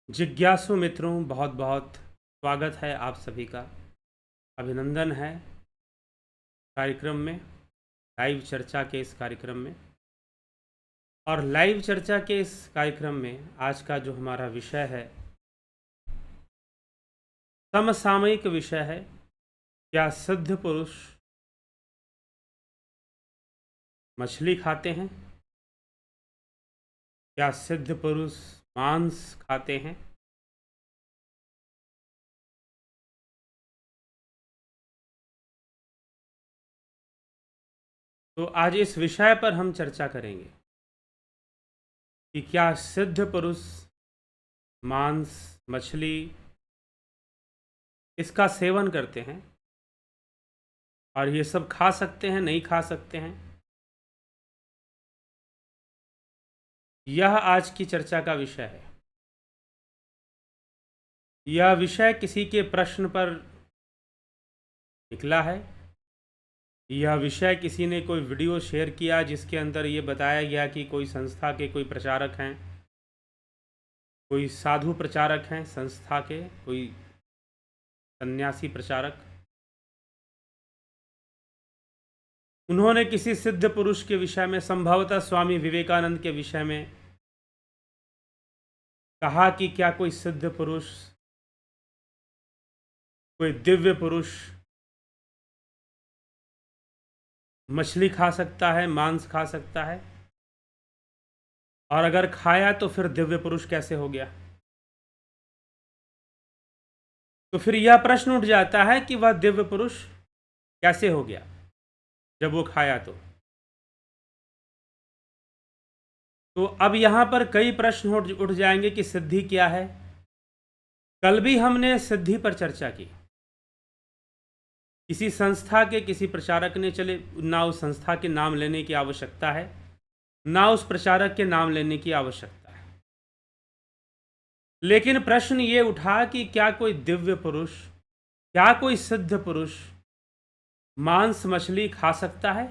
जिज्ञासु मित्रों, बहुत बहुत स्वागत है आप सभी का। अभिनंदन है कार्यक्रम में, लाइव चर्चा के इस कार्यक्रम में। और लाइव चर्चा के इस कार्यक्रम में आज का जो हमारा विषय है, समसामयिक विषय है, क्या सिद्ध पुरुष मछली खाते हैं? क्या सिद्ध पुरुष मांस खाते हैं? तो आज इस विषय पर हम चर्चा करेंगे कि क्या सिद्ध पुरुष मांस, मछली इसका सेवन करते हैं और ये सब खा सकते हैं, नहीं खा सकते हैं। यह आज की चर्चा का विषय है। यह विषय किसी के प्रश्न पर निकला है। यह विषय किसी ने कोई वीडियो शेयर किया जिसके अंदर ये बताया गया कि कोई संस्था के कोई प्रचारक हैं, कोई साधु प्रचारक हैं संस्था के, कोई सन्यासी प्रचारक। उन्होंने किसी सिद्ध पुरुष के विषय में, संभवतः स्वामी विवेकानंद के विषय में कहा कि क्या कोई सिद्ध पुरुष, कोई दिव्य पुरुष मछली खा सकता है, मांस खा सकता है, और अगर खाया तो फिर दिव्य पुरुष कैसे हो गया? तो फिर यह प्रश्न उठ जाता है कि वह दिव्य पुरुष कैसे हो गया जब वो खाया तो अब यहाँ पर कई प्रश्न उठ जाएंगे कि सिद्धि क्या है। कल भी हमने सिद्धि पर चर्चा की। किसी संस्था के किसी प्रचारक ने, चले ना उस संस्था के नाम लेने की आवश्यकता है, ना उस प्रचारक के नाम लेने की आवश्यकता है, लेकिन प्रश्न ये उठा कि क्या कोई दिव्य पुरुष, क्या कोई सिद्ध पुरुष मांस मछली खा सकता है?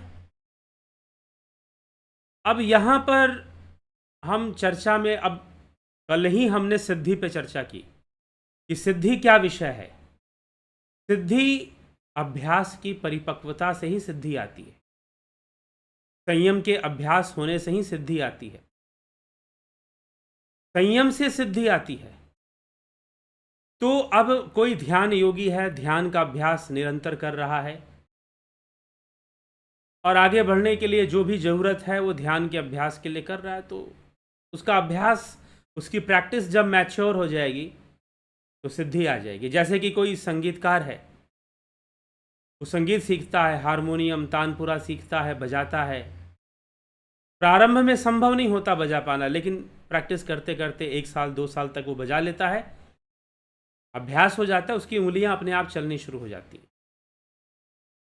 अब यहाँ पर हम चर्चा में, अब कल ही हमने सिद्धि पे चर्चा की कि सिद्धि क्या विषय है। सिद्धि अभ्यास की परिपक्वता से ही सिद्धि आती है। संयम के अभ्यास होने से ही सिद्धि आती है। संयम से सिद्धि आती है। तो अब कोई ध्यान योगी है, ध्यान का अभ्यास निरंतर कर रहा है और आगे बढ़ने के लिए जो भी ज़रूरत है वो ध्यान के अभ्यास के लिए कर रहा है, तो उसका अभ्यास, उसकी प्रैक्टिस जब मैच्योर हो जाएगी तो सिद्धि आ जाएगी। जैसे कि कोई संगीतकार है, वो संगीत सीखता है, हारमोनियम, तानपुरा सीखता है, बजाता है। प्रारंभ में संभव नहीं होता बजा पाना, लेकिन प्रैक्टिस करते करते 1 साल 2 साल तक वो बजा लेता है, अभ्यास हो जाता है, उसकी उंगलियां अपने आप चलनी शुरू हो जाती हैं,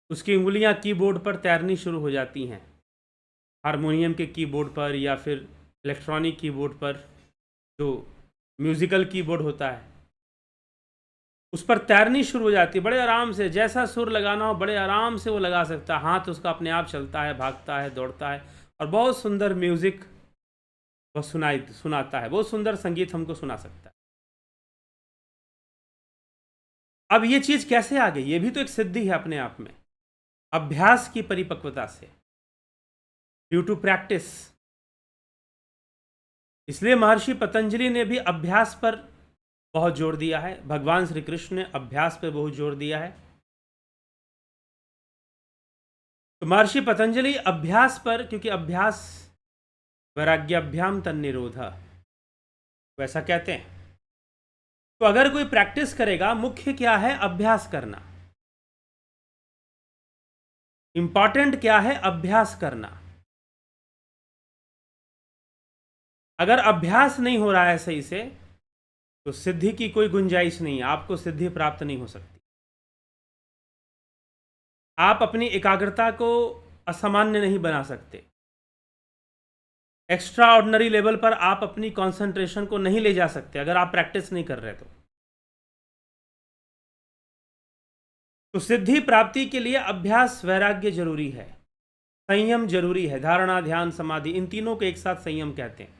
उसकी उंगलियां कीबोर्ड पर तैरनी शुरू हो जाती हैं, हारमोनियम के कीबोर्ड पर या फिर इलेक्ट्रॉनिक कीबोर्ड पर, जो म्यूज़िकल कीबोर्ड होता है उस पर तैरनी शुरू हो जाती है। बड़े आराम से, जैसा सुर लगाना हो बड़े आराम से वो लगा सकता है, हाथ उसका अपने आप चलता है, भागता है, दौड़ता है, और बहुत सुंदर म्यूज़िक वह सुनाता है, बहुत सुंदर संगीत हमको सुना सकता है। अब ये चीज़ कैसे आ गई? ये भी तो एक सिद्धि है अपने आप में, अभ्यास की परिपक्वता से, ड्यू टू प्रैक्टिस। इसलिए महर्षि पतंजलि ने भी अभ्यास पर बहुत जोर दिया है, भगवान श्री कृष्ण ने अभ्यास पर बहुत जोर दिया है। तो महर्षि पतंजलि अभ्यास पर, क्योंकि अभ्यास वैराग्याभ्याम तन्निरोध, वैसा कहते हैं। तो अगर कोई प्रैक्टिस करेगा, मुख्य क्या है? अभ्यास करना। इंपॉर्टेंट क्या है? अभ्यास करना। अगर अभ्यास नहीं हो रहा है सही से, तो सिद्धि की कोई गुंजाइश नहीं है, आपको सिद्धि प्राप्त नहीं हो सकती। आप अपनी एकाग्रता को असामान्य नहीं बना सकते, एक्स्ट्रा ऑर्डिनरी लेवल पर आप अपनी कंसंट्रेशन को नहीं ले जा सकते अगर आप प्रैक्टिस नहीं कर रहे तो सिद्धि प्राप्ति के लिए अभ्यास, वैराग्य जरूरी है, संयम जरूरी है। धारणा, ध्यान, समाधि, इन तीनों को एक साथ संयम कहते हैं।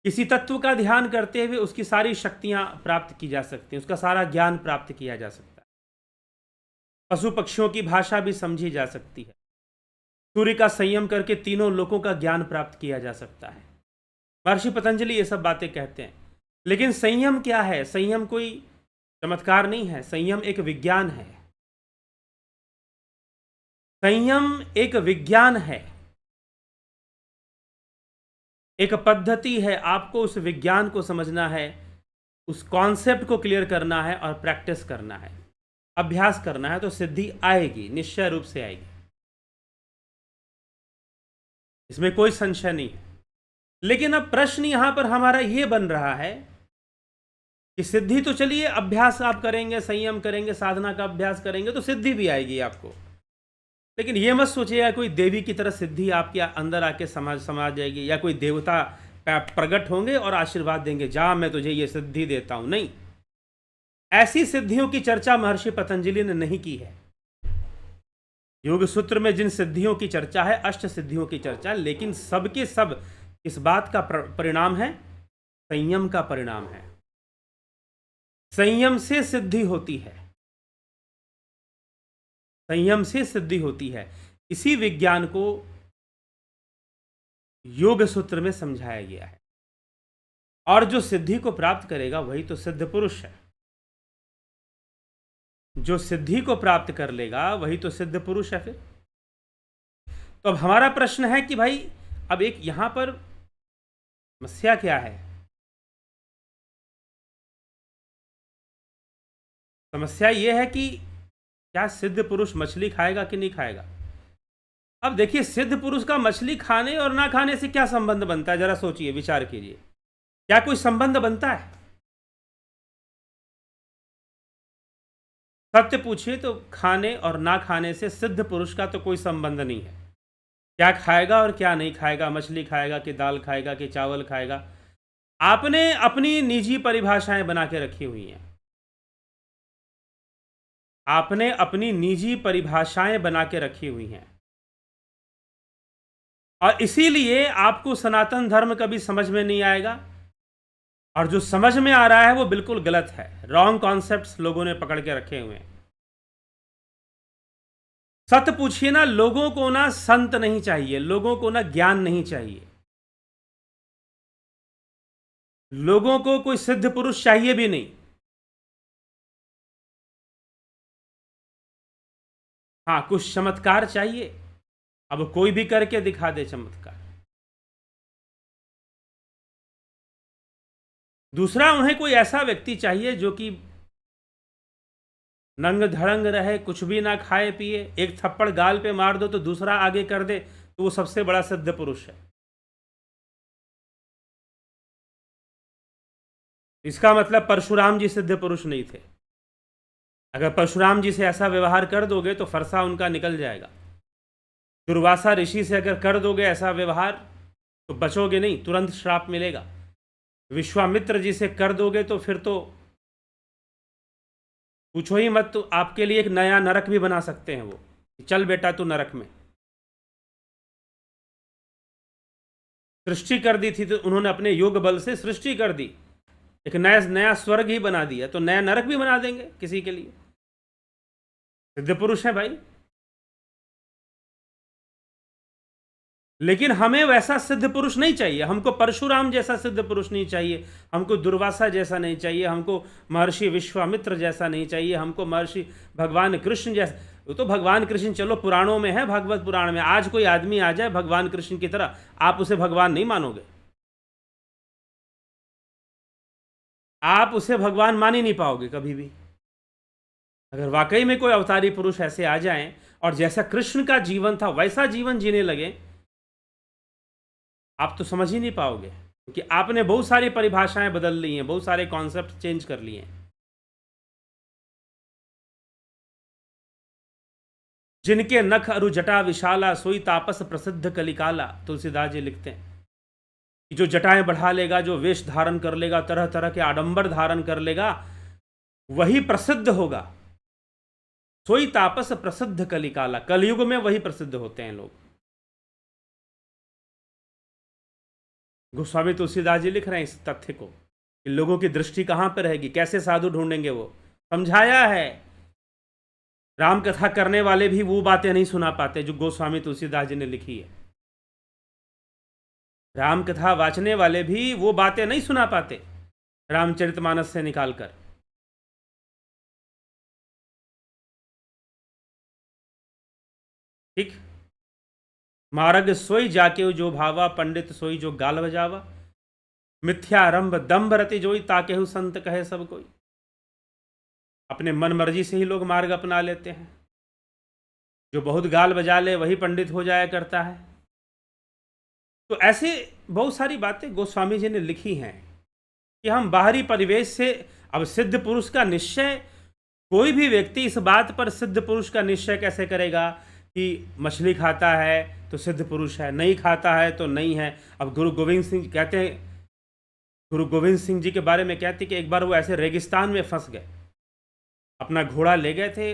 किसी तत्व का ध्यान करते हुए उसकी सारी शक्तियां प्राप्त की जा सकती हैं, उसका सारा ज्ञान प्राप्त किया जा सकता है। पशु पक्षियों की भाषा भी समझी जा सकती है। सूर्य का संयम करके तीनों लोकों का ज्ञान प्राप्त किया जा सकता है। महर्षि पतंजलि ये सब बातें कहते हैं। लेकिन संयम क्या है? संयम कोई चमत्कार नहीं है, संयम एक विज्ञान है। संयम एक विज्ञान है, एक पद्धति है। आपको उस विज्ञान को समझना है, उस कॉन्सेप्ट को क्लियर करना है और प्रैक्टिस करना है, अभ्यास करना है, तो सिद्धि आएगी, निश्चय रूप से आएगी, इसमें कोई संशय नहीं है। लेकिन अब प्रश्न यहां पर हमारा यह बन रहा है कि सिद्धि तो चलिए अभ्यास आप करेंगे, संयम करेंगे, साधना का अभ्यास करेंगे तो सिद्धि भी आएगी आपको। लेकिन यह मत सोचिएगा कोई देवी की तरह सिद्धि आपके अंदर आके समा जाएगी, या कोई देवता प्रकट होंगे और आशीर्वाद देंगे, जा मैं तुझे ये सिद्धि देता हूं। नहीं, ऐसी सिद्धियों की चर्चा महर्षि पतंजलि ने नहीं की है। योग सूत्र में जिन सिद्धियों की चर्चा है, अष्ट सिद्धियों की चर्चा, लेकिन सबके सब इस बात का परिणाम है, संयम का परिणाम है। संयम से सिद्धि होती है, संयम से सिद्धि होती है। इसी विज्ञान को योग सूत्र में समझाया गया है। और जो सिद्धि को प्राप्त करेगा वही तो सिद्ध पुरुष है। जो सिद्धि को प्राप्त कर लेगा वही तो सिद्ध पुरुष है। फिर तो अब हमारा प्रश्न है कि भाई, अब एक यहां पर समस्या क्या है? समस्या यह है कि क्या सिद्ध पुरुष मछली खाएगा कि नहीं खाएगा? अब देखिए, सिद्ध पुरुष का मछली खाने और ना खाने से क्या संबंध बनता है? जरा सोचिए, विचार कीजिए, क्या कोई संबंध बनता है? सत्य पूछिए तो खाने और ना खाने से सिद्ध पुरुष का तो कोई संबंध नहीं है। क्या खाएगा और क्या नहीं खाएगा, मछली खाएगा कि दाल खाएगा कि चावल खाएगा, आपने अपनी निजी परिभाषाएं बना के रखी हुई हैं। आपने अपनी निजी परिभाषाएं बना के रखी हुई हैं, और इसीलिए आपको सनातन धर्म कभी समझ में नहीं आएगा, और जो समझ में आ रहा है वो बिल्कुल गलत है। रॉन्ग कॉन्सेप्ट्स लोगों ने पकड़ के रखे हुए हैं। सत्य पूछिए ना, लोगों को ना संत नहीं चाहिए, लोगों को ना ज्ञान नहीं चाहिए, लोगों को कोई सिद्ध पुरुष चाहिए भी नहीं। हाँ, कुछ चमत्कार चाहिए, अब कोई भी करके दिखा दे चमत्कार। दूसरा, उन्हें कोई ऐसा व्यक्ति चाहिए जो कि नंग धड़ंग रहे, कुछ भी ना खाए पिए, एक थप्पड़ गाल पे मार दो तो दूसरा आगे कर दे, तो वो सबसे बड़ा सिद्ध पुरुष है। इसका मतलब परशुराम जी सिद्ध पुरुष नहीं थे। अगर परशुराम जी से ऐसा व्यवहार कर दोगे तो फरसा उनका निकल जाएगा। दुर्वासा ऋषि से अगर कर दोगे ऐसा व्यवहार तो बचोगे नहीं, तुरंत श्राप मिलेगा। विश्वामित्र जी से कर दोगे तो फिर तो पूछो ही मत, तो आपके लिए एक नया नरक भी बना सकते हैं वो, चल बेटा तू नरक में। सृष्टि कर दी थी तो उन्होंने अपने योग बल से सृष्टि कर दी, एक नया नया स्वर्ग ही बना दिया, तो नया नरक भी बना देंगे किसी के लिए। सिद्ध पुरुष है भाई। लेकिन हमें वैसा सिद्ध पुरुष नहीं चाहिए, हमको परशुराम जैसा सिद्ध पुरुष नहीं चाहिए, हमको दुर्वासा जैसा नहीं चाहिए, हमको महर्षि विश्वामित्र जैसा नहीं चाहिए, हमको महर्षि भगवान कृष्ण जैसा। वो तो भगवान कृष्ण चलो पुराणों में है, भागवत पुराण में, आज कोई आदमी आ जाए भगवान कृष्ण की तरह, आप उसे भगवान नहीं मानोगे, आप उसे भगवान मान ही नहीं पाओगे कभी भी। अगर वाकई में कोई अवतारी पुरुष ऐसे आ जाएं और जैसा कृष्ण का जीवन था वैसा जीवन जीने लगे, आप तो समझ ही नहीं पाओगे, क्योंकि आपने बहुत सारी परिभाषाएं बदल ली हैं, बहुत सारे कॉन्सेप्ट चेंज कर लिए हैं। जिनके नख अरु जटा विशाला, सोई तापस प्रसिद्ध कलिकाला, तुलसीदास जी लिखते हैं कि जो जटाएं बढ़ा लेगा, जो वेश धारण कर लेगा, तरह तरह के आडंबर धारण कर लेगा, वही प्रसिद्ध होगा। सोई तापस प्रसिद्ध कलिकाला, कलयुग में वही प्रसिद्ध होते हैं लोग। गोस्वामी तुलसीदास जी लिख रहे हैं इस तथ्य को कि लोगों की दृष्टि कहाँ पर रहेगी, कैसे साधु ढूंढेंगे। वो समझाया है। राम कथा करने वाले भी वो बातें नहीं सुना पाते जो गोस्वामी तुलसीदास जी ने लिखी है। राम कथा वाचने वाले भी वो बातें नहीं सुना पाते रामचरितमानस से निकालकर। ठीक। मार्ग सोई जाके जो भावा, पंडित सोई जो गाल बजावा, मिथ्यारंभ दम्भ रति जोई, ताकेहु संत कहे सब कोई। अपने मन मर्जी से ही लोग मार्ग अपना लेते हैं। जो बहुत गाल बजा ले वही पंडित हो जाया करता है। तो ऐसे बहुत सारी बातें गोस्वामी जी ने लिखी हैं कि हम बाहरी परिवेश से, अब सिद्ध पुरुष का निश्चय, कोई भी व्यक्ति इस बात पर सिद्ध पुरुष का निश्चय कैसे करेगा कि मछली खाता है तो सिद्ध पुरुष है, नहीं खाता है तो नहीं है। अब गुरु गोविंद सिंह कहते हैं, गुरु गोविंद सिंह जी के बारे में कहते कि एक बार वो ऐसे रेगिस्तान में फंस गए, अपना घोड़ा ले गए थे,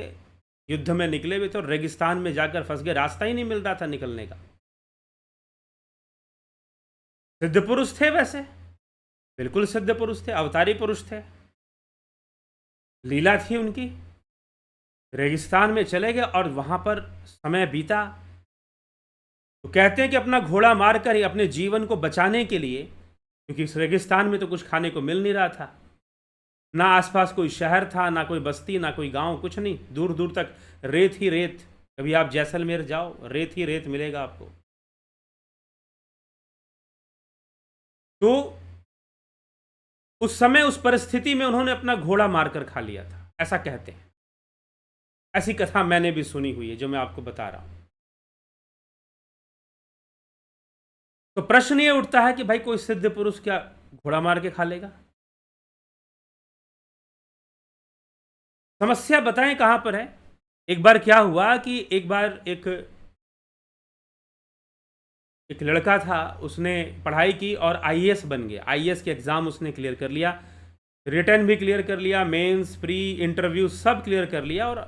युद्ध में निकले हुए तो रेगिस्तान में जाकर फंस गए, रास्ता ही नहीं मिल रहा था निकलने का। सिद्ध पुरुष थे, वैसे बिल्कुल सिद्ध पुरुष थे, अवतारी पुरुष थे, लीला थी उनकी। रेगिस्तान में चले गए और वहां पर समय बीता। तो कहते हैं कि अपना घोड़ा मारकर ही अपने जीवन को बचाने के लिए, क्योंकि इस रेगिस्तान में तो कुछ खाने को मिल नहीं रहा था, ना आसपास कोई शहर था, ना कोई बस्ती, ना कोई गांव, कुछ नहीं, दूर दूर तक रेत ही रेत। कभी आप जैसलमेर जाओ, रेत ही रेत मिलेगा आपको। तो उस समय उस परिस्थिति में उन्होंने अपना घोड़ा मारकर खा लिया था, ऐसा कहते हैं। ऐसी कथा मैंने भी सुनी हुई है जो मैं आपको बता रहा हूं। तो प्रश्न ये उठता है कि भाई कोई सिद्ध पुरुष क्या घोड़ा मार के खा लेगा? समस्या बताएं कहां पर है। एक बार क्या हुआ कि एक बार एक लड़का था, उसने पढ़ाई की और आईएएस बन गया। आईएएस के एग्ज़ाम उसने क्लियर कर लिया, रिटर्न भी क्लियर कर लिया, मेंस प्री इंटरव्यू सब क्लियर कर लिया और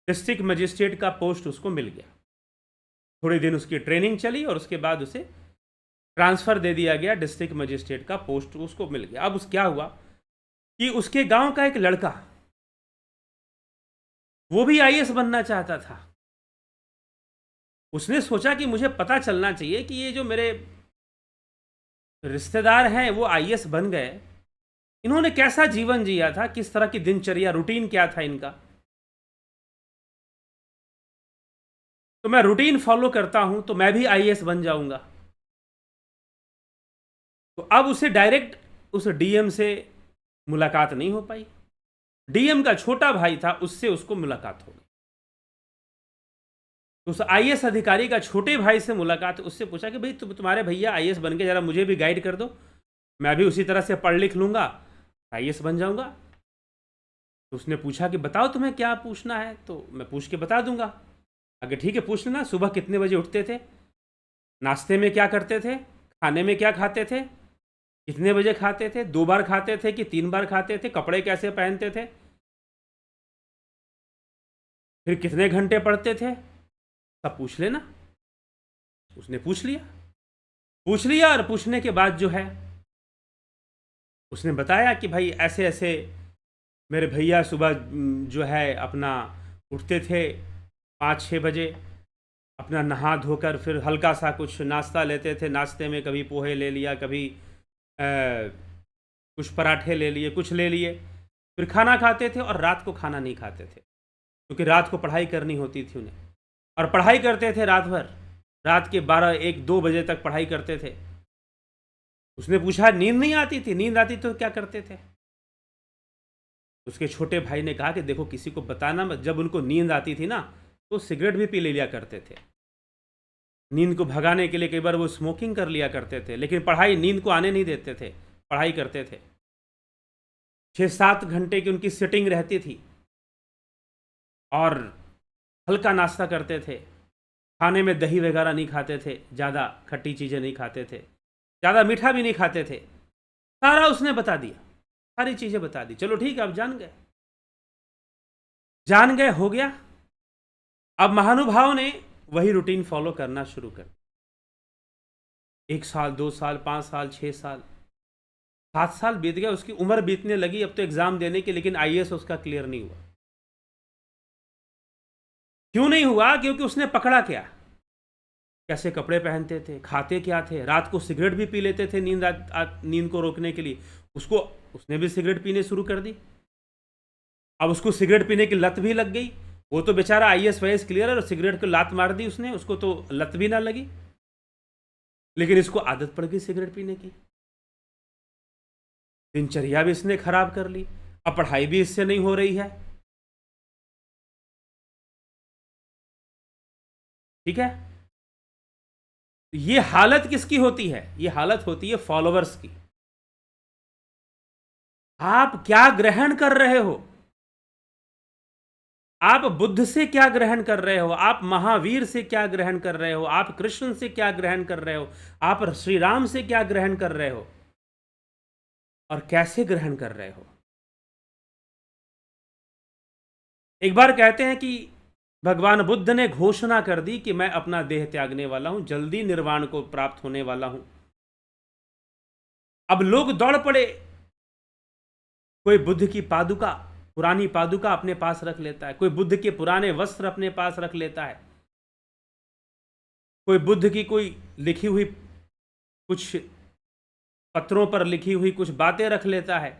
डिस्ट्रिक्ट मजिस्ट्रेट का पोस्ट उसको मिल गया। थोड़े दिन उसकी ट्रेनिंग चली और उसके बाद उसे ट्रांसफ़र दे दिया गया, डिस्ट्रिक्ट मजिस्ट्रेट का पोस्ट उसको मिल गया। अब उस क्या हुआ कि उसके गांव का एक लड़का, वो भी आईएएस बनना चाहता था। उसने सोचा कि मुझे पता चलना चाहिए कि ये जो मेरे रिश्तेदार हैं वो आईएएस बन गए, इन्होंने कैसा जीवन जिया था, किस तरह की दिनचर्या, रूटीन क्या था इनका। तो मैं रूटीन फॉलो करता हूं तो मैं भी आईएएस बन जाऊंगा। तो अब उसे डायरेक्ट उस डीएम से मुलाकात नहीं हो पाई। डीएम का छोटा भाई था, उससे उसको मुलाकात हो गई। तो उस आईएएस अधिकारी का छोटे भाई से मुलाकात, उससे पूछा कि भाई तुम्हारे भैया आईएएस बन गए, जरा मुझे भी गाइड कर दो, मैं भी उसी तरह से पढ़ लिख लूंगा, आईएएस बन जाऊंगा। तो उसने पूछा कि बताओ तुम्हें क्या पूछना है, तो मैं पूछ के बता दूंगा। अगर ठीक है पूछ लेना। सुबह कितने बजे उठते थे, नाश्ते में क्या करते थे, खाने में क्या खाते थे, कितने बजे खाते थे, 2 बार खाते थे कि 3 बार खाते थे, कपड़े कैसे पहनते थे, फिर कितने घंटे पढ़ते थे, सब पूछ लेना। उसने पूछ लिया और पूछने के बाद जो है उसने बताया कि भाई ऐसे ऐसे मेरे भैया सुबह जो है अपना उठते थे 5-6 बजे, अपना नहा धोकर फिर हल्का सा कुछ नाश्ता लेते थे। नाश्ते में कभी पोहे ले लिया, कभी कुछ पराठे ले लिए, कुछ ले लिए, फिर खाना खाते थे और रात को खाना नहीं खाते थे क्योंकि रात को पढ़ाई करनी होती थी उन्हें। और पढ़ाई करते थे रात भर, रात के 12-1-2 बजे तक पढ़ाई करते थे। उसने पूछा नींद नहीं आती थी, नींद आती तो क्या करते थे। उसके छोटे भाई ने कहा कि देखो किसी को बताना मत, जब उनको नींद आती थी ना तो सिगरेट भी पी ले लिया करते थे। नींद को भगाने के लिए कई बार वो स्मोकिंग कर लिया करते थे, लेकिन पढ़ाई नींद को आने नहीं देते थे, पढ़ाई करते थे। 6-7 घंटे की उनकी सिटिंग रहती थी और हल्का नाश्ता करते थे। खाने में दही वगैरह नहीं खाते थे, ज़्यादा खट्टी चीज़ें नहीं खाते थे, ज़्यादा मीठा भी नहीं खाते थे। सारा उसने बता दिया, सारी चीज़ें बता दी। चलो ठीक है, अब जान गए, हो गया। अब महानुभाव ने वही रूटीन फॉलो करना शुरू कर। 1 साल, 2 साल, 5 साल, 6 साल, 7 साल बीत गया, उसकी उम्र बीतने लगी अब तो एग्ज़ाम देने की, लेकिन आईएएस उसका क्लियर नहीं हुआ। क्यों नहीं हुआ? क्योंकि उसने पकड़ा क्या? कैसे कपड़े पहनते थे, खाते क्या थे, रात को सिगरेट भी पी लेते थे नींद को रोकने के लिए। उसने भी सिगरेट पीने शुरू कर दी। अब उसको सिगरेट पीने की लत भी लग गई। वो तो बेचारा आईएएस वाईएएस क्लियर है और सिगरेट को लात मार दी उसने, उसको तो लत भी ना लगी, लेकिन इसको आदत पड़ गई सिगरेट पीने की। दिनचर्या भी इसने खराब कर ली, अब पढ़ाई भी इससे नहीं हो रही है। ठीक है, ये हालत किसकी होती है? ये हालत होती है फॉलोअर्स की। आप क्या ग्रहण कर रहे हो? आप बुद्ध से क्या ग्रहण कर रहे हो? आप महावीर से क्या ग्रहण कर रहे हो? आप कृष्ण से क्या ग्रहण कर रहे हो? आप श्री राम से क्या ग्रहण कर रहे हो और कैसे ग्रहण कर रहे हो? एक बार कहते हैं कि भगवान बुद्ध ने घोषणा कर दी कि मैं अपना देह त्यागने वाला हूं, जल्दी निर्वाण को प्राप्त होने वाला हूं। अब लोग दौड़ पड़े, कोई बुद्ध की पादुका, पुरानी पादुका अपने पास रख लेता है, कोई बुद्ध के पुराने वस्त्र अपने पास रख लेता है, कोई बुद्ध की कोई लिखी हुई, कुछ पत्रों पर लिखी हुई कुछ बातें रख लेता है,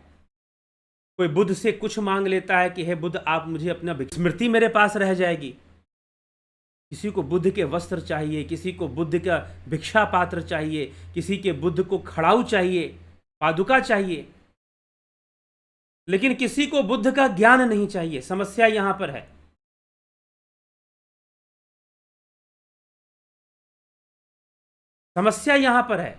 कोई बुद्ध से कुछ मांग लेता है कि हे बुद्ध आप मुझे अपना स्मृति मेरे पास रह जाएगी। किसी को बुद्ध के वस्त्र चाहिए, किसी को बुद्ध का भिक्षा पात्र चाहिए, किसी के बुद्ध को खड़ाऊ चाहिए, पादुका चाहिए, लेकिन किसी को बुद्ध का ज्ञान नहीं चाहिए। समस्या यहां पर है। समस्या यहां पर है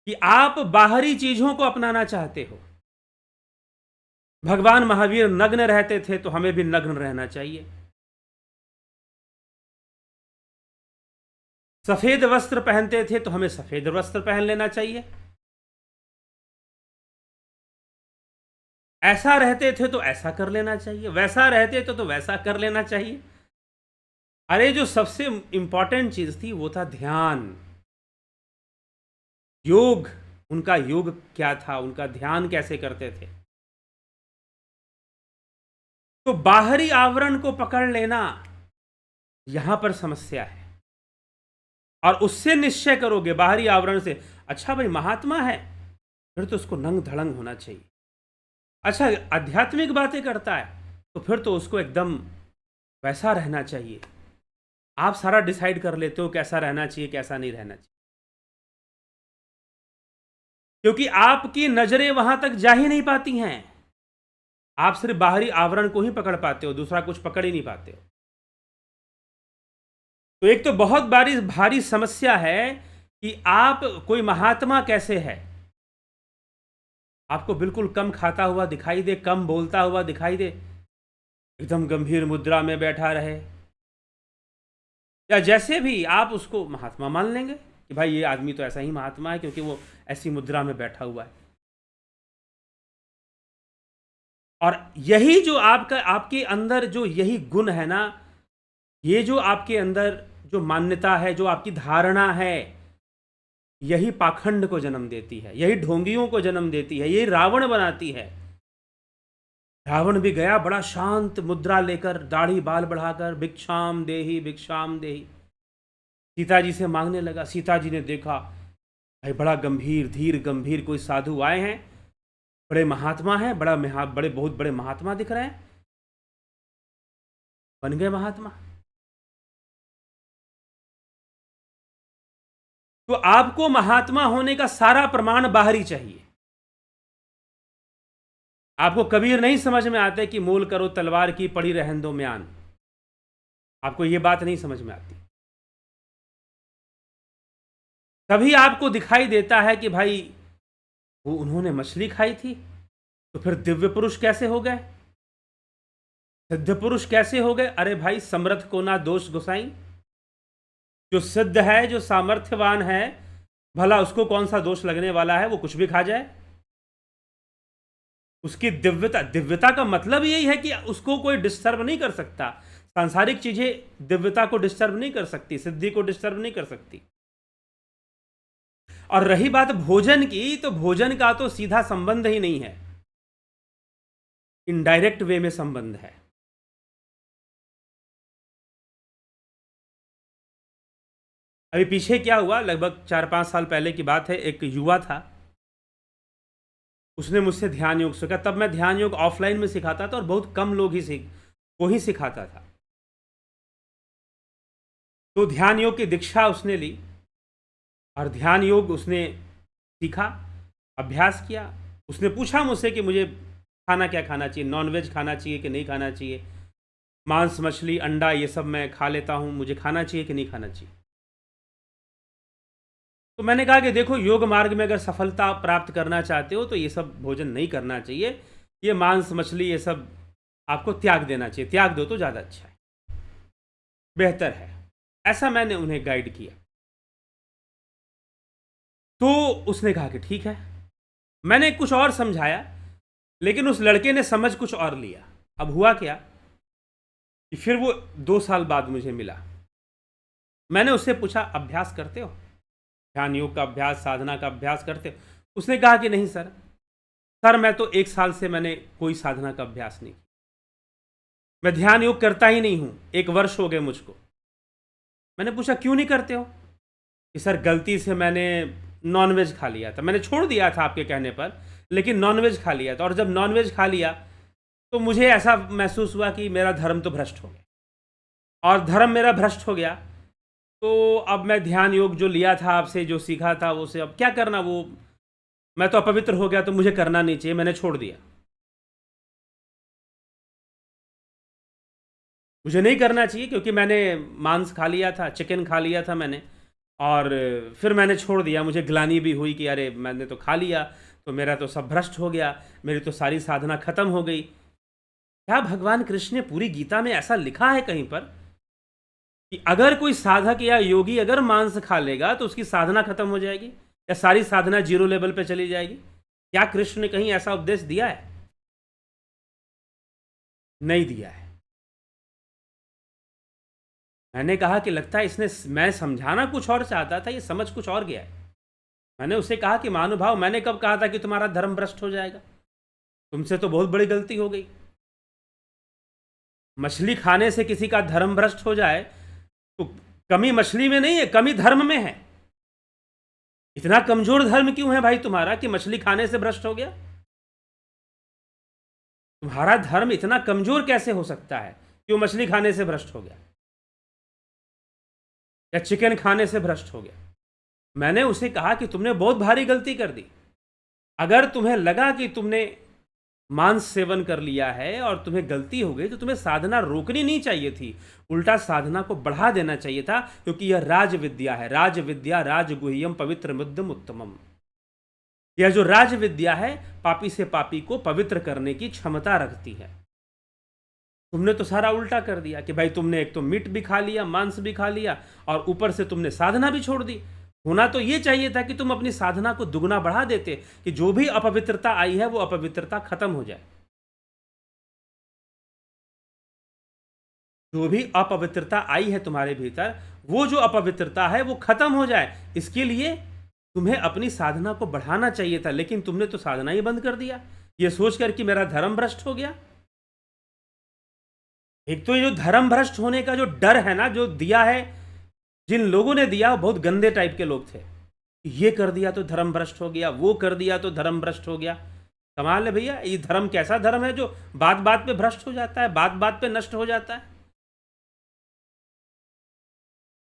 कि आप बाहरी चीजों को अपनाना चाहते हो। भगवान महावीर नग्न रहते थे तो हमें भी नग्न रहना चाहिए। सफेद वस्त्र पहनते थे तो हमें सफेद वस्त्र पहन लेना चाहिए। ऐसा रहते थे तो ऐसा कर लेना चाहिए, वैसा रहते थे तो वैसा कर लेना चाहिए। अरे जो सबसे इंपॉर्टेंट चीज थी वो था ध्यान, योग। उनका योग क्या था, उनका ध्यान कैसे करते थे? तो बाहरी आवरण को पकड़ लेना, यहां पर समस्या है। और उससे निश्चय करोगे बाहरी आवरण से, अच्छा भाई महात्मा है, फिर तो उसको नंग धड़ंग होना चाहिए। अच्छा आध्यात्मिक बातें करता है तो फिर तो उसको एकदम वैसा रहना चाहिए। आप सारा डिसाइड कर लेते हो कैसा रहना चाहिए, कैसा नहीं रहना चाहिए, क्योंकि आपकी नजरें वहां तक जा ही नहीं पाती हैं। आप सिर्फ बाहरी आवरण को ही पकड़ पाते हो, दूसरा कुछ पकड़ ही नहीं पाते हो। तो एक तो बहुत भारी समस्या है कि आप, कोई महात्मा कैसे है, आपको बिल्कुल कम खाता हुआ दिखाई दे, कम बोलता हुआ दिखाई दे, एकदम गंभीर मुद्रा में बैठा रहे, या जैसे भी आप उसको महात्मा मान लेंगे कि भाई ये आदमी तो ऐसा ही महात्मा है क्योंकि वो ऐसी मुद्रा में बैठा हुआ है। और यही जो आपके अंदर जो यही गुण है ना, ये जो आपके अंदर जो मान्यता है, जो आपकी धारणा है, यही पाखंड को जन्म देती है, यही ढोंगियों को जन्म देती है, यही रावण बनाती है। रावण भी गया बड़ा शांत मुद्रा लेकर, दाढ़ी बाल बढ़ाकर, भिक्षाम देही भिक्षाम देही, सीता जी से मांगने लगा। सीता जी ने देखा भाई बड़ा गंभीर, धीर गंभीर कोई साधु आए हैं, बड़े महात्मा हैं, बहुत बड़े महात्मा दिख रहे हैं, बन गए महात्मा। तो आपको महात्मा होने का सारा प्रमाण बाहरी चाहिए। आपको कबीर नहीं समझ में आता कि मोल करो तलवार की, पड़ी रहन दो म्यान। आपको यह बात नहीं समझ में आती। तभी आपको दिखाई देता है कि भाई वो उन्होंने मछली खाई थी, तो फिर दिव्य पुरुष कैसे हो गए, सिद्ध पुरुष कैसे हो गए? अरे भाई समर्थ को ना दोष गुसाई, जो सिद्ध है, जो सामर्थ्यवान है, भला उसको कौन सा दोष लगने वाला है, वो कुछ भी खा जाए। उसकी दिव्यता का मतलब यही है कि उसको कोई डिस्टर्ब नहीं कर सकता। सांसारिक चीजें दिव्यता को डिस्टर्ब नहीं कर सकती, सिद्धि को डिस्टर्ब नहीं कर सकती। और रही बात भोजन की, तो भोजन का तो सीधा संबंध ही नहीं है, इनडायरेक्ट वे में संबंध है। अभी पीछे क्या हुआ, लगभग 4-5 साल पहले की बात है, एक युवा था, उसने मुझसे ध्यान योग सीखा। तब मैं ध्यान योग ऑफलाइन में सिखाता था और बहुत कम लोग ही सिखाता था। तो ध्यान योग की दीक्षा उसने ली और ध्यान योग उसने सीखा, अभ्यास किया। उसने पूछा मुझसे कि मुझे खाना क्या खाना चाहिए, नॉनवेज खाना चाहिए कि नहीं खाना चाहिए, मांस मछली अंडा ये सब मैं खा लेता हूँ, मुझे खाना चाहिए कि नहीं खाना चाहिए। तो मैंने कहा कि देखो, योग मार्ग में अगर सफलता प्राप्त करना चाहते हो तो ये सब भोजन नहीं करना चाहिए, ये मांस मछली ये सब आपको त्याग देना चाहिए, त्याग दो तो ज़्यादा अच्छा है, बेहतर है। ऐसा मैंने उन्हें गाइड किया। तो उसने कहा कि ठीक है। मैंने कुछ और समझाया, लेकिन उस लड़के ने समझ कुछ और लिया। अब हुआ क्या कि फिर वो 2 साल बाद मुझे मिला। मैंने उससे पूछा, अभ्यास करते हो, ध्यान योग का अभ्यास, साधना का अभ्यास करते हो? उसने कहा कि नहीं सर, मैं तो 1 साल से मैंने कोई साधना का अभ्यास नहीं किया, मैं ध्यान योग करता ही नहीं हूं, 1 वर्ष हो गए मुझको। मैंने पूछा क्यों नहीं करते हो? कि सर गलती से मैंने नॉनवेज खा लिया था, मैंने छोड़ दिया था आपके कहने पर, लेकिन नॉनवेज खा लिया था, और जब नॉनवेज खा लिया तो मुझे ऐसा महसूस हुआ कि मेरा धर्म तो भ्रष्ट हो गया, और धर्म मेरा भ्रष्ट हो गया, तो अब मैं ध्यान योग जो लिया था आपसे, जो सीखा था, वो से अब क्या करना, वो मैं तो अपवित्र हो गया, तो मुझे करना नहीं चाहिए, मैंने छोड़ दिया, मुझे नहीं करना चाहिए, क्योंकि मैंने मांस खा लिया था, चिकन खा लिया था मैंने, और फिर मैंने छोड़ दिया। मुझे ग्लानि भी हुई कि अरे मैंने तो खा लिया, तो मेरा तो सब भ्रष्ट हो गया, मेरी तो सारी साधना खत्म हो गई। क्या भगवान कृष्ण ने पूरी गीता में ऐसा लिखा है कहीं पर कि अगर कोई साधक या योगी अगर मांस खा लेगा तो उसकी साधना खत्म हो जाएगी, या सारी साधना जीरो लेवल पे चली जाएगी? क्या कृष्ण ने कहीं ऐसा उपदेश दिया है? नहीं दिया है। मैंने कहा कि लगता है इसने, मैं समझाना कुछ और चाहता था, ये समझ कुछ और गया है। मैंने उससे कहा कि महानुभाव, मैंने कब कहा था कि तुम्हारा धर्म भ्रष्ट हो जाएगा? तुमसे तो बहुत बड़ी गलती हो गई। मछली खाने से किसी का धर्म भ्रष्ट हो जाए तो कमी मछली में नहीं है, कमी धर्म में है। इतना कमजोर धर्म क्यों है भाई तुम्हारा कि मछली खाने से भ्रष्ट हो गया? तुम्हारा धर्म इतना कमजोर कैसे हो सकता है कि वो मछली खाने से भ्रष्ट हो गया, या चिकन खाने से भ्रष्ट हो गया? मैंने उसे कहा कि तुमने बहुत भारी गलती कर दी। अगर तुम्हें लगा कि तुमने मांस सेवन कर लिया है और तुम्हें गलती हो गई, तो तुम्हें साधना रोकनी नहीं चाहिए थी, उल्टा साधना को बढ़ा देना चाहिए था, क्योंकि यह राज विद्या है। राज विद्या राजगुह्यम पवित्र मुद्दम उत्तमम। यह जो राज विद्या है, पापी से पापी को पवित्र करने की क्षमता रखती है। तुमने तो सारा उल्टा कर दिया कि भाई तुमने एक तो मीट भी खा लिया, मांस भी खा लिया, और ऊपर से तुमने साधना भी छोड़ दी। होना तो ये चाहिए था कि तुम अपनी साधना को दुगना बढ़ा देते, कि जो भी अपवित्रता आई है वो अपवित्रता खत्म हो जाए, जो भी अपवित्रता आई है तुम्हारे भीतर, वो जो अपवित्रता है वो खत्म हो जाए। इसके लिए तुम्हें अपनी साधना को बढ़ाना चाहिए था, लेकिन तुमने तो साधना ही बंद कर दिया, ये सोचकर कि मेरा धर्म भ्रष्ट हो गया। एक तो ये जो धर्म भ्रष्ट होने का जो डर है ना, जो दिया है, जिन लोगों ने दिया वो बहुत गंदे टाइप के लोग थे। ये कर दिया तो धर्म भ्रष्ट हो गया, वो कर दिया तो धर्म भ्रष्ट हो गया। कमाल है भैया, ये धर्म कैसा धर्म है जो बात बात पे भ्रष्ट हो जाता है, बात बात पे नष्ट हो जाता है?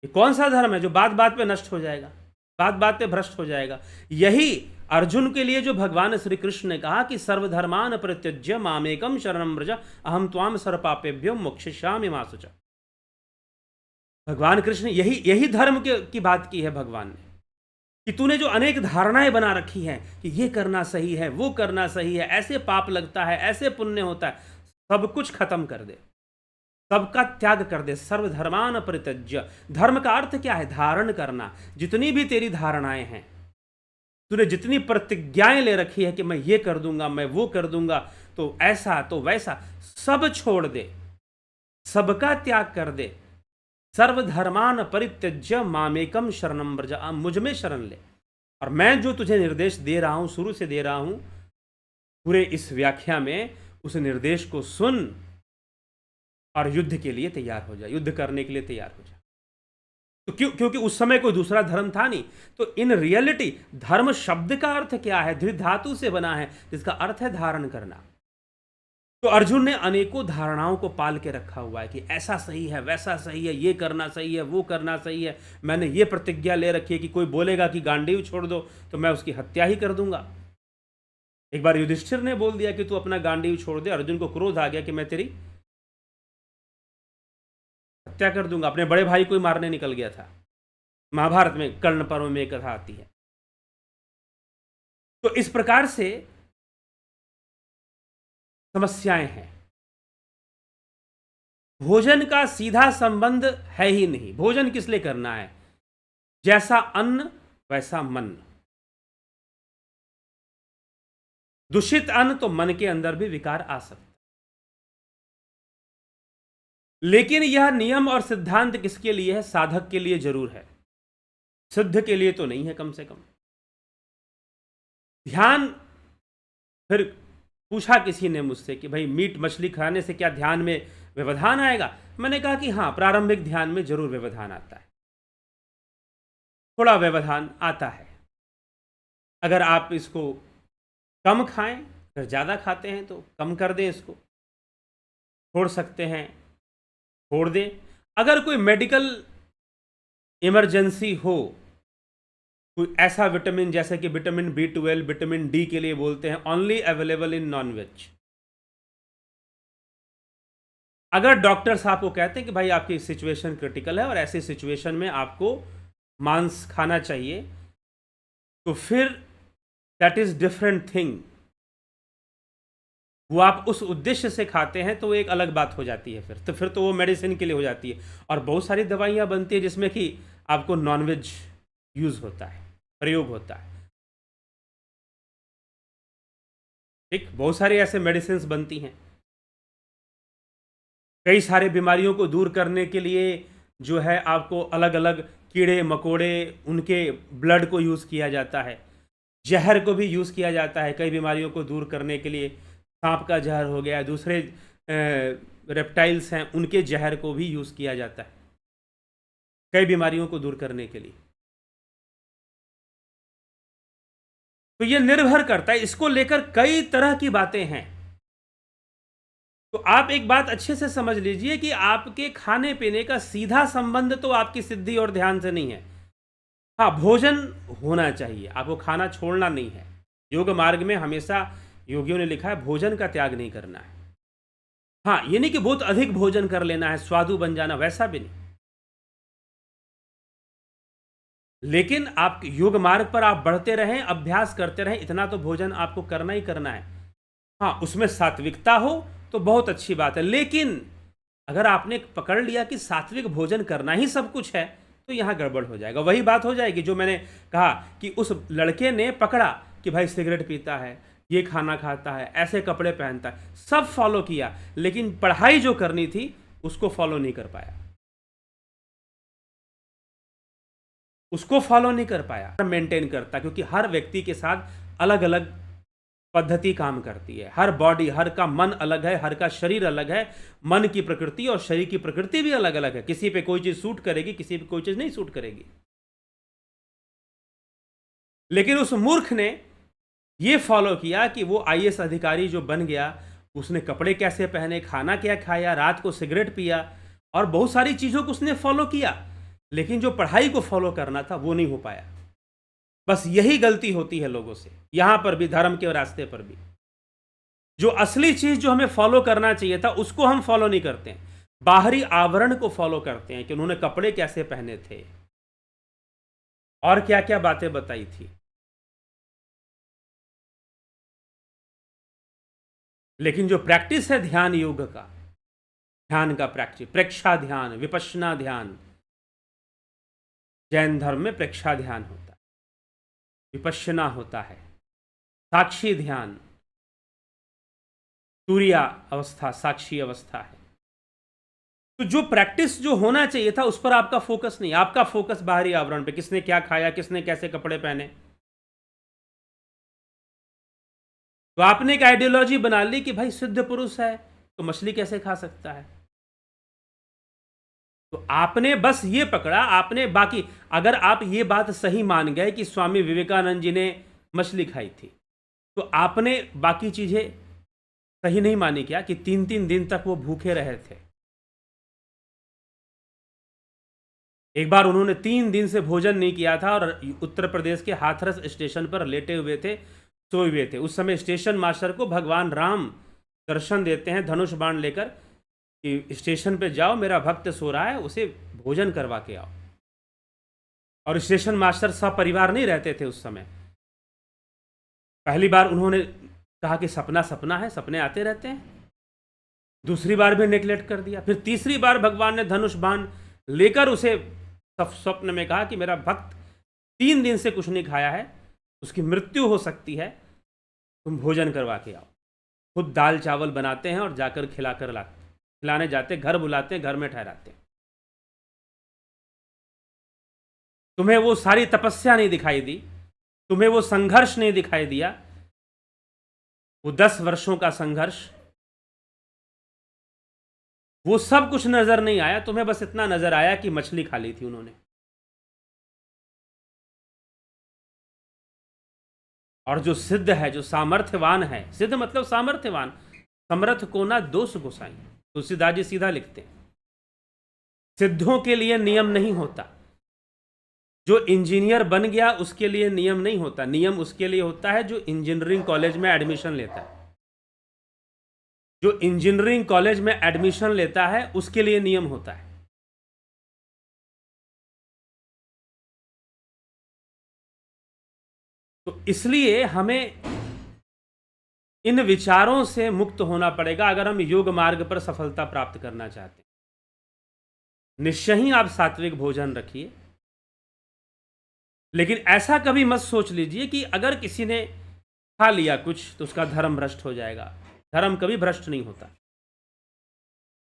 ये कौन सा धर्म है जो बात बात पे नष्ट हो जाएगा, बात बात पे भ्रष्ट हो जाएगा? यही अर्जुन के लिए जो भगवान श्री कृष्ण ने कहा कि सर्वधर्मान परित्यज्य मामेकम शरणं व्रज अहम त्वाम सर्वपापेभ्यो मोक्षयिष्यामि मा शुचः। भगवान कृष्ण यही धर्म की बात की है भगवान ने, कि तूने जो अनेक धारणाएं बना रखी हैं कि ये करना सही है, वो करना सही है, ऐसे पाप लगता है, ऐसे पुण्य होता है, सब कुछ खत्म कर दे, सबका त्याग कर दे। सर्वधर्मान परित्यज्य, धर्म का अर्थ क्या है? धारण करना। जितनी भी तेरी धारणाएं हैं, तूने जितनी प्रतिज्ञाएं ले रखी है कि मैं ये कर दूंगा, मैं वो कर दूंगा, तो ऐसा तो वैसा, सब छोड़ दे, सबका त्याग कर दे। सर्वधर्मान परित्यज्य मामेकम शरणं व्रज, मुझ में शरण ले। और मैं जो तुझे निर्देश दे रहा हूं, शुरू से दे रहा हूं, पूरे इस व्याख्या में उस निर्देश को सुन और युद्ध के लिए तैयार हो जा, युद्ध करने के लिए तैयार हो जा। तो क्योंकि उस समय कोई दूसरा धर्म था नहीं। तो इन रियलिटी धर्म शब्द का अर्थ क्या है? धृ धातु से बना है, जिसका अर्थ है धारण करना। तो अर्जुन ने अनेकों धारणाओं को पाल के रखा हुआ है कि ऐसा सही है, वैसा सही है, ये करना सही है, वो करना सही है। मैंने ये प्रतिज्ञा ले रखी है कि कोई बोलेगा कि गांडीव छोड़ दो तो मैं उसकी हत्या ही कर दूंगा। एक बार युधिष्ठिर ने बोल दिया कि तू अपना गांडीव छोड़ दे। अर्जुन को क्रोध आ गया कि मैं तेरी हत्या कर दूंगा। अपने बड़े भाई को ही मारने निकल गया था। महाभारत में कर्ण पर्व में एक कथा आती है। तो इस प्रकार से समस्याएं हैं। भोजन का सीधा संबंध है ही नहीं। भोजन किस लिए करना है? जैसा अन्न वैसा मन। दूषित अन्न तो मन के अंदर भी विकार आ सकता है। लेकिन यह नियम और सिद्धांत किसके लिए है? साधक के लिए जरूर है, सिद्ध के लिए तो नहीं है। कम से कम ध्यान, फिर पूछा किसी ने मुझसे कि भाई मीट मछली खाने से क्या ध्यान में व्यवधान आएगा? मैंने कहा कि हाँ, प्रारंभिक ध्यान में जरूर व्यवधान आता है, थोड़ा व्यवधान आता है। अगर आप इसको कम खाएं, अगर ज़्यादा खाते हैं तो कम कर दें, इसको छोड़ सकते हैं, छोड़ दें। अगर कोई मेडिकल इमरजेंसी हो, कोई ऐसा विटामिन जैसे कि विटामिन B12, विटामिन डी के लिए बोलते हैं ओनली अवेलेबल इन नॉनवेज, अगर डॉक्टर्स आपको कहते हैं कि भाई आपकी सिचुएशन क्रिटिकल है और ऐसी सिचुएशन में आपको मांस खाना चाहिए, तो फिर दैट इज डिफरेंट थिंग। वो आप उस उद्देश्य से खाते हैं तो वो एक अलग बात हो जाती है। फिर तो वो मेडिसिन के लिए हो जाती है। और बहुत सारी दवाइयाँ बनती है जिसमें कि आपको नॉनवेज यूज होता है, प्रयोग होता है। ठीक, बहुत सारी ऐसे मेडिसिन बनती हैं। कई सारे बीमारियों को दूर करने के लिए जो है आपको अलग अलग कीड़े मकोड़े, उनके ब्लड को यूज़ किया जाता है। जहर को भी यूज़ किया जाता है कई बीमारियों को दूर करने के लिए। सांप का जहर हो गया, दूसरे रेप्टाइल्स हैं उनके जहर को भी यूज़ किया जाता है कई बीमारियों को दूर करने के लिए। तो ये निर्भर करता है, इसको लेकर कई तरह की बातें हैं। तो आप एक बात अच्छे से समझ लीजिए कि आपके खाने पीने का सीधा संबंध तो आपकी सिद्धि और ध्यान से नहीं है। हाँ, भोजन होना चाहिए, आपको खाना छोड़ना नहीं है। योग मार्ग में हमेशा योगियों ने लिखा है भोजन का त्याग नहीं करना है। हाँ, ये नहीं कि बहुत अधिक भोजन कर लेना है, स्वादु बन जाना, वैसा भी नहीं। लेकिन आप योग मार्ग पर आप बढ़ते रहें, अभ्यास करते रहें, इतना तो भोजन आपको करना ही करना है। हाँ, उसमें सात्विकता हो तो बहुत अच्छी बात है। लेकिन अगर आपने पकड़ लिया कि सात्विक भोजन करना ही सब कुछ है, तो यहां गड़बड़ हो जाएगा। वही बात हो जाएगी जो मैंने कहा कि उस लड़के ने पकड़ा कि भाई सिगरेट पीता है, ये खाना खाता है, ऐसे कपड़े पहनता है, सब फॉलो किया, लेकिन पढ़ाई जो करनी थी उसको फॉलो नहीं कर पाया, उसको फॉलो नहीं कर पाया, मेंटेन करता। क्योंकि हर व्यक्ति के साथ अलग अलग पद्धति काम करती है। हर बॉडी, हर का मन अलग है, हर का शरीर अलग है। मन की प्रकृति और शरीर की प्रकृति भी अलग अलग है। किसी पे कोई चीज सूट करेगी, किसी पे कोई चीज नहीं सूट करेगी। लेकिन उस मूर्ख ने ये फॉलो किया कि वो IAS अधिकारी जो बन गया, उसने कपड़े कैसे पहने, खाना क्या खाया, रात को सिगरेट पिया और बहुत सारी चीजों को उसने फॉलो किया। लेकिन जो पढ़ाई को फॉलो करना था वो नहीं हो पाया। बस यही गलती होती है लोगों से, यहां पर भी, धर्म के रास्ते पर भी। जो असली चीज जो हमें फॉलो करना चाहिए था उसको हम फॉलो नहीं करते हैं, बाहरी आवरण को फॉलो करते हैं कि उन्होंने कपड़े कैसे पहने थे और क्या क्या बातें बताई थी। लेकिन जो प्रैक्टिस है ध्यान योग का, ध्यान का प्रैक्टिस, प्रेक्षा ध्यान, विपश्यना ध्यान, जैन धर्म में प्रेक्षा ध्यान होता है, विपश्यना होता है, साक्षी ध्यान, तुरिया अवस्था, साक्षी अवस्था है। तो जो प्रैक्टिस जो होना चाहिए था उस पर आपका फोकस नहीं, आपका फोकस बाहरी आवरण पे, किसने क्या खाया, किसने कैसे कपड़े पहने, तो आपने एक आइडियोलॉजी बना ली कि भाई सिद्ध पुरुष है तो मछली कैसे खा सकता है। तो आपने बस ये पकड़ा, आपने बाकी, अगर आप ये बात सही मान गए कि स्वामी विवेकानंद जी ने मछली खाई थी, तो आपने बाकी चीजें सही नहीं मानी क्या कि 3-3 दिन तक वो भूखे रहे थे। एक बार उन्होंने 3 दिन से भोजन नहीं किया था और उत्तर प्रदेश के हाथरस स्टेशन पर लेटे हुए थे, सोए हुए थे। उस समय स्टेशन मास्टर को भगवान राम दर्शन देते हैं धनुष बाण लेकर कि स्टेशन पे जाओ, मेरा भक्त सो रहा है, उसे भोजन करवा के आओ। और स्टेशन मास्टर सपरिवार नहीं रहते थे उस समय। पहली बार उन्होंने कहा कि सपना सपना है, सपने आते रहते हैं। दूसरी बार भी नेग्लेक्ट कर दिया। फिर तीसरी बार भगवान ने धनुष बाण लेकर उसे स्वप्न में कहा कि मेरा भक्त 3 दिन से कुछ नहीं खाया है, उसकी मृत्यु हो सकती है, तुम भोजन करवा के आओ। खुद दाल चावल बनाते हैं और जाकर खिलाने जाते, घर बुलाते हैं, घर में ठहराते हैं। तुम्हें वो सारी तपस्या नहीं दिखाई दी, तुम्हें वो संघर्ष नहीं दिखाई दिया, वो 10 वर्षों का संघर्ष, वो सब कुछ नजर नहीं आया। तुम्हें बस इतना नजर आया कि मछली खा ली थी उन्होंने। और जो सिद्ध है, जो सामर्थ्यवान है, सिद्ध मतलब सामर्थ्यवान, समर्थ को ना दोष गोसाई, तुलसीदास जी सीधा लिखते हैं। सिद्धों के लिए नियम नहीं होता। जो इंजीनियर बन गया उसके लिए नियम नहीं होता। नियम उसके लिए होता है जो इंजीनियरिंग कॉलेज में एडमिशन लेता है। जो इंजीनियरिंग कॉलेज में एडमिशन लेता है उसके लिए नियम होता है। तो इसलिए हमें इन विचारों से मुक्त होना पड़ेगा अगर हम योग मार्ग पर सफलता प्राप्त करना चाहते हैं। निश्चय ही आप सात्विक भोजन रखिए, लेकिन ऐसा कभी मत सोच लीजिए कि अगर किसी ने खा लिया कुछ तो उसका धर्म भ्रष्ट हो जाएगा। धर्म कभी भ्रष्ट नहीं होता।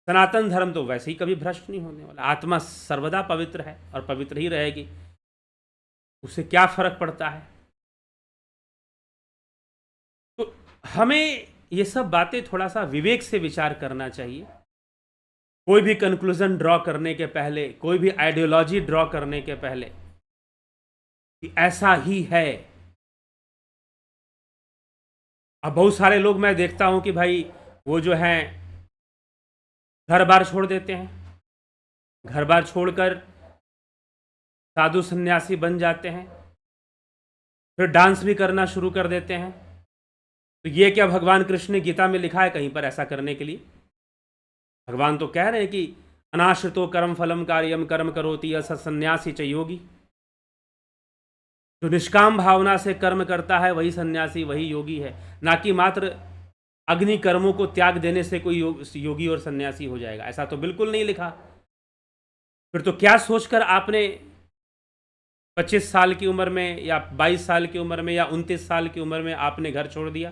सनातन धर्म तो वैसे ही कभी भ्रष्ट नहीं होने वाला। आत्मा सर्वदा पवित्र है और पवित्र ही रहेगी, उससे क्या फर्क पड़ता है। तो हमें ये सब बातें थोड़ा सा विवेक से विचार करना चाहिए। कोई भी कंक्लूजन ड्रॉ करने के पहले, कोई भी आइडियोलॉजी ड्रॉ करने के पहले कि ऐसा ही है। अब बहुत सारे लोग मैं देखता हूं कि भाई वो जो हैं घर बार छोड़ देते हैं, घर बार छोड़कर साधु सन्यासी बन जाते हैं, फिर डांस भी करना शुरू कर देते हैं। तो ये क्या भगवान कृष्ण ने गीता में लिखा है कहीं पर ऐसा करने के लिए? भगवान तो कह रहे हैं कि अनाश्रितो कर्म फलम कार्यम कर्म करोति अस सन्यासी च योगी। जो निष्काम भावना से कर्म करता है वही सन्यासी, वही योगी है, ना कि मात्र अग्नि कर्मों को त्याग देने से कोई योगी और सन्यासी हो जाएगा। ऐसा तो बिल्कुल नहीं लिखा। फिर तो क्या सोचकर आपने 25 साल की उम्र में या 22 साल की उम्र में या 29 साल की उम्र में आपने घर छोड़ दिया?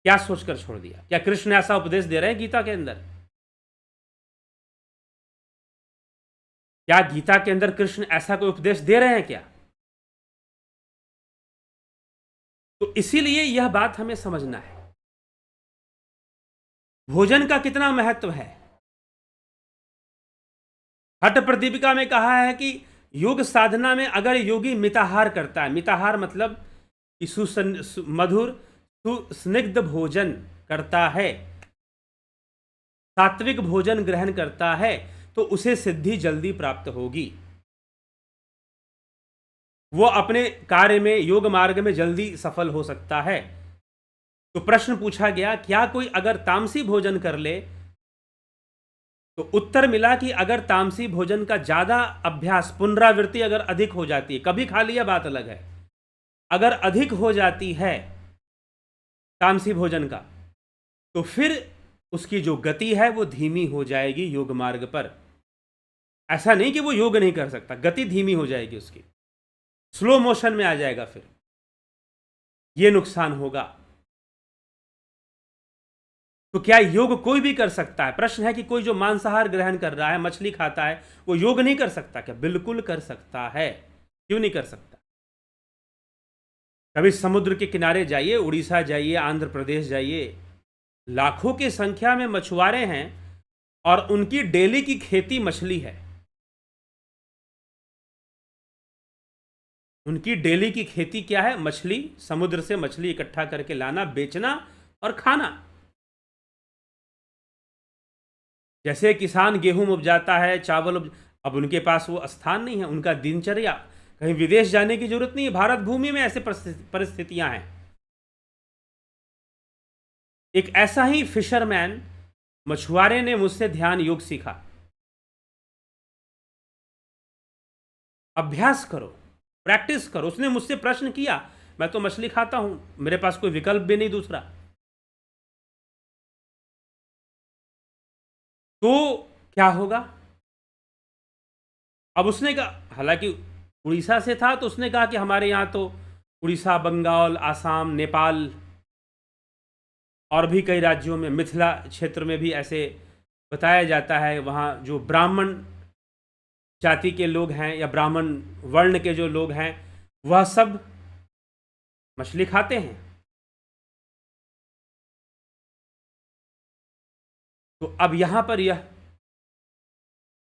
क्या सोचकर छोड़ दिया? क्या कृष्ण ऐसा उपदेश दे रहे हैं गीता के अंदर? क्या गीता के अंदर कृष्ण ऐसा कोई उपदेश दे रहे हैं क्या? तो इसीलिए यह बात हमें समझना है, भोजन का कितना महत्व है। हठ प्रदीपिका में कहा है कि योग साधना में अगर योगी मिताहार करता है, मिताहार मतलब कि मधुर सुस्निग्ध भोजन करता है, सात्विक भोजन ग्रहण करता है, तो उसे सिद्धि जल्दी प्राप्त होगी। वो अपने कार्य में, योग मार्ग में जल्दी सफल हो सकता है। तो प्रश्न पूछा गया, क्या कोई अगर तामसी भोजन कर ले? तो उत्तर मिला कि अगर तामसी भोजन का ज्यादा अभ्यास, पुनरावृत्ति अगर अधिक हो जाती है, कभी खा लिया बात अलग है, अगर अधिक हो जाती है तामसी भोजन का, तो फिर उसकी जो गति है वो धीमी हो जाएगी योग मार्ग पर। ऐसा नहीं कि वो योग नहीं कर सकता, गति धीमी हो जाएगी उसकी, स्लो मोशन में आ जाएगा, फिर ये नुकसान होगा। तो क्या योग कोई भी कर सकता है? प्रश्न है कि कोई जो मांसाहार ग्रहण कर रहा है, मछली खाता है, वो योग नहीं कर सकता क्या? बिल्कुल कर सकता है। क्यों नहीं कर सकता? कभी समुद्र के किनारे जाइए, उड़ीसा जाइए, आंध्र प्रदेश जाइए, लाखों की संख्या में मछुआरे हैं और उनकी डेली की खेती मछली है। उनकी डेली की खेती क्या है? मछली, समुद्र से मछली इकट्ठा करके लाना, बेचना और खाना। जैसे किसान गेहूं उपजाता है, चावल अब उनके पास वो स्थान नहीं है, उनका दिनचर्या, कहीं विदेश जाने की जरूरत नहीं है, भारत भूमि में ऐसे परिस्थितियां हैं। एक ऐसा ही फिशरमैन, मछुआरे ने मुझसे ध्यान योग सीखा। अभ्यास करो, प्रैक्टिस करो। उसने मुझसे प्रश्न किया, मैं तो मछली खाता हूं, मेरे पास कोई विकल्प भी नहीं दूसरा, तो क्या होगा? अब उसने कहा, हालांकि उड़ीसा से था, तो उसने कहा कि हमारे यहाँ तो उड़ीसा, बंगाल, आसाम, नेपाल और भी कई राज्यों में, मिथिला क्षेत्र में भी ऐसे बताया जाता है, वहाँ जो ब्राह्मण जाति के लोग हैं या ब्राह्मण वर्ण के जो लोग हैं, वह सब मछली खाते हैं। तो अब यहां पर यह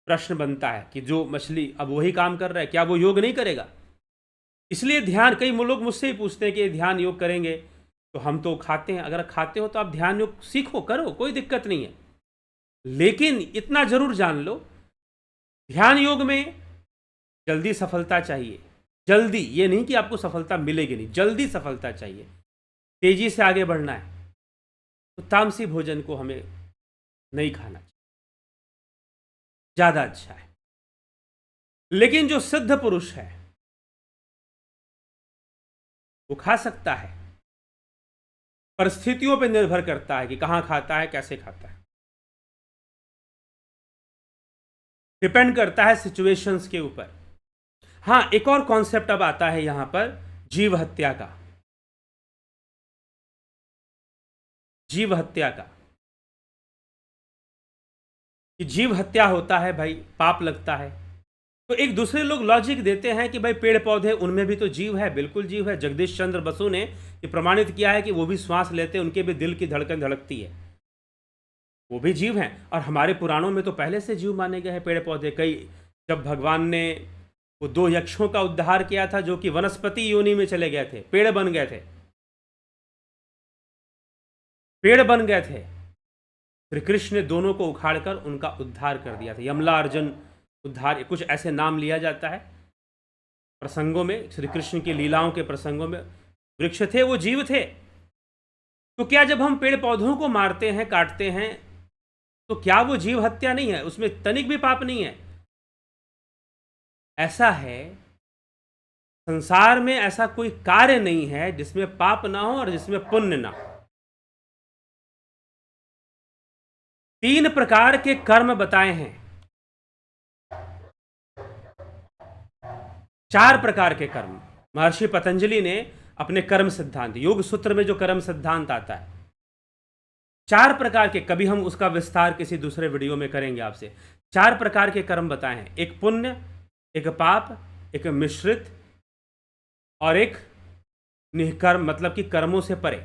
प्रश्न बनता है कि जो मछली अब वही काम कर रहा है, क्या वो योग नहीं करेगा? इसलिए ध्यान, कई लोग मुझसे ही पूछते हैं कि ध्यान योग करेंगे, तो हम तो खाते हैं। अगर खाते हो तो आप ध्यान योग सीखो, करो, कोई दिक्कत नहीं है। लेकिन इतना जरूर जान लो, ध्यान योग में जल्दी सफलता चाहिए। जल्दी, ये नहीं कि आपको सफलता मिलेगी नहीं, जल्दी सफलता चाहिए, तेजी से आगे बढ़ना है, तो तामसी भोजन को हमें नहीं खाना चाहिए, ज्यादा अच्छा है। लेकिन जो सिद्ध पुरुष है वो खा सकता है, परिस्थितियों पर निर्भर करता है कि कहां खाता है, कैसे खाता है, डिपेंड करता है सिचुएशंस के ऊपर। हाँ, एक और कॉन्सेप्ट अब आता है यहां पर, जीव हत्या का। जीव हत्या का, कि जीव हत्या होता है भाई, पाप लगता है। तो एक दूसरे लोग लॉजिक देते हैं कि भाई पेड़ पौधे, उनमें भी तो जीव है। बिल्कुल जीव है। जगदीश चंद्र बसु ने ये प्रमाणित किया है कि वो भी श्वास लेते हैं, उनके भी दिल की धड़कन धड़कती है, वो भी जीव हैं। और हमारे पुराणों में तो पहले से जीव माने गए हैं पेड़ पौधे। कई, जब भगवान ने वो 2 यक्षों का उद्धार किया था जो कि वनस्पति योनि में चले गए थे, पेड़ बन गए थे, पेड़ बन गए थे, श्री कृष्ण ने दोनों को उखाड़कर उनका उद्धार कर दिया था। यमला अर्जुन उद्धार, कुछ ऐसे नाम लिया जाता है प्रसंगों में, श्री कृष्ण की लीलाओं के प्रसंगों में। वृक्ष थे, वो जीव थे। तो क्या जब हम पेड़ पौधों को मारते हैं, काटते हैं, तो क्या वो जीव हत्या नहीं है? उसमें तनिक भी पाप नहीं है? ऐसा है, संसार में ऐसा कोई कार्य नहीं है जिसमें पाप ना हो और जिसमें पुण्य ना हो। 3 प्रकार के कर्म बताए हैं, 4 प्रकार के कर्म। महर्षि पतंजलि ने अपने कर्म सिद्धांत, योग सूत्र में जो कर्म सिद्धांत आता है, 4 प्रकार के, कभी हम उसका विस्तार किसी दूसरे वीडियो में करेंगे आपसे। 4 प्रकार के कर्म बताए हैं, एक पुण्य, एक पाप, एक मिश्रित और एक निष्कर्म, मतलब कि कर्मों से परे।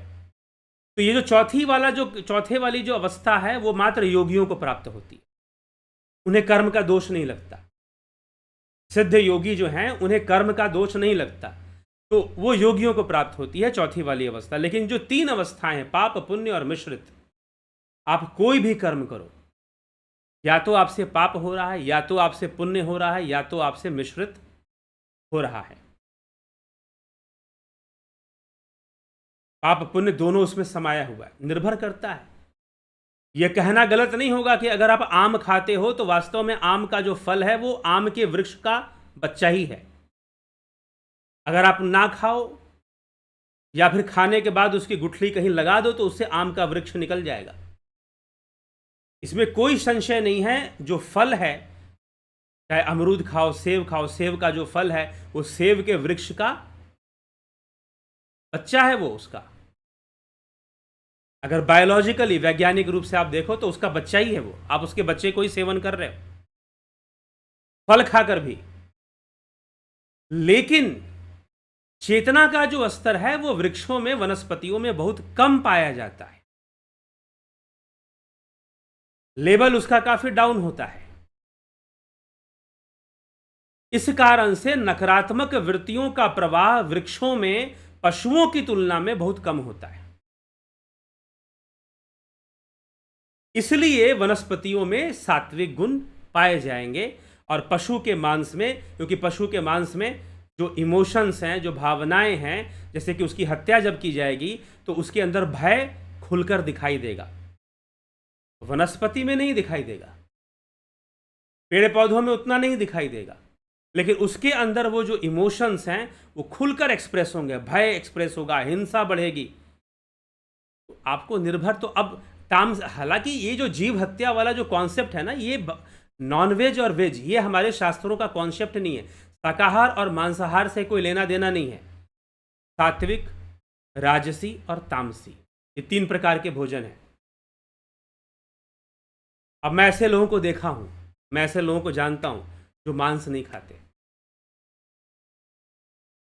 तो ये जो चौथे वाली जो अवस्था है, वो मात्र योगियों को प्राप्त होती है, उन्हें कर्म का दोष नहीं लगता। सिद्ध योगी जो हैं, उन्हें कर्म का दोष नहीं लगता, तो वो योगियों को प्राप्त होती है चौथी वाली अवस्था। लेकिन जो 3 अवस्थाएं हैं, पाप, पुण्य और मिश्रित, आप कोई भी कर्म करो, या तो आपसे पाप हो रहा है, या तो आपसे पुण्य हो रहा है, या तो आपसे मिश्रित हो रहा है। पाप पुण्य दोनों उसमें समाया हुआ है, निर्भर करता है। यह कहना गलत नहीं होगा कि अगर आप आम खाते हो तो वास्तव में आम का जो फल है वो आम के वृक्ष का बच्चा ही है। अगर आप ना खाओ या फिर खाने के बाद उसकी गुठली कहीं लगा दो तो उससे आम का वृक्ष निकल जाएगा, इसमें कोई संशय नहीं है। जो फल है, चाहे अमरूद खाओ, सेब का जो फल है वो सेब के वृक्ष का बच्चा है, वो उसका, अगर बायोलॉजिकली, वैज्ञानिक रूप से आप देखो तो उसका बच्चा ही है वो। आप उसके बच्चे को ही सेवन कर रहे हो फल खाकर भी। लेकिन चेतना का जो स्तर है वो वृक्षों में, वनस्पतियों में बहुत कम पाया जाता है। लेवल उसका काफी डाउन होता है। इस कारण से नकारात्मक वृत्तियों का प्रवाह वृक्षों में पशुओं की तुलना में बहुत कम होता है। इसलिए वनस्पतियों में सात्विक गुण पाए जाएंगे और पशु के मांस में, क्योंकि पशु के मांस में जो इमोशंस हैं, जो भावनाएं हैं, जैसे कि उसकी हत्या जब की जाएगी तो उसके अंदर भय खुलकर दिखाई देगा, वनस्पति में नहीं दिखाई देगा, पेड़ पौधों में उतना नहीं दिखाई देगा, लेकिन उसके अंदर वो जो इमोशंस हैं वो खुलकर एक्सप्रेस होंगे, भय एक्सप्रेस होगा, हिंसा बढ़ेगी। तो आपको निर्भर तो अब हालांकि ये जो जीव हत्या वाला जो कॉन्सेप्ट है ना, ये नॉन वेज और वेज, ये हमारे शास्त्रों का कॉन्सेप्ट नहीं है। शाकाहार और मांसाहार से कोई लेना देना नहीं है। सात्विक, राजसी और तामसी, ये 3 प्रकार के भोजन हैं। अब मैं ऐसे लोगों को देखा हूं, मैं ऐसे लोगों को जानता हूं जो मांस नहीं खाते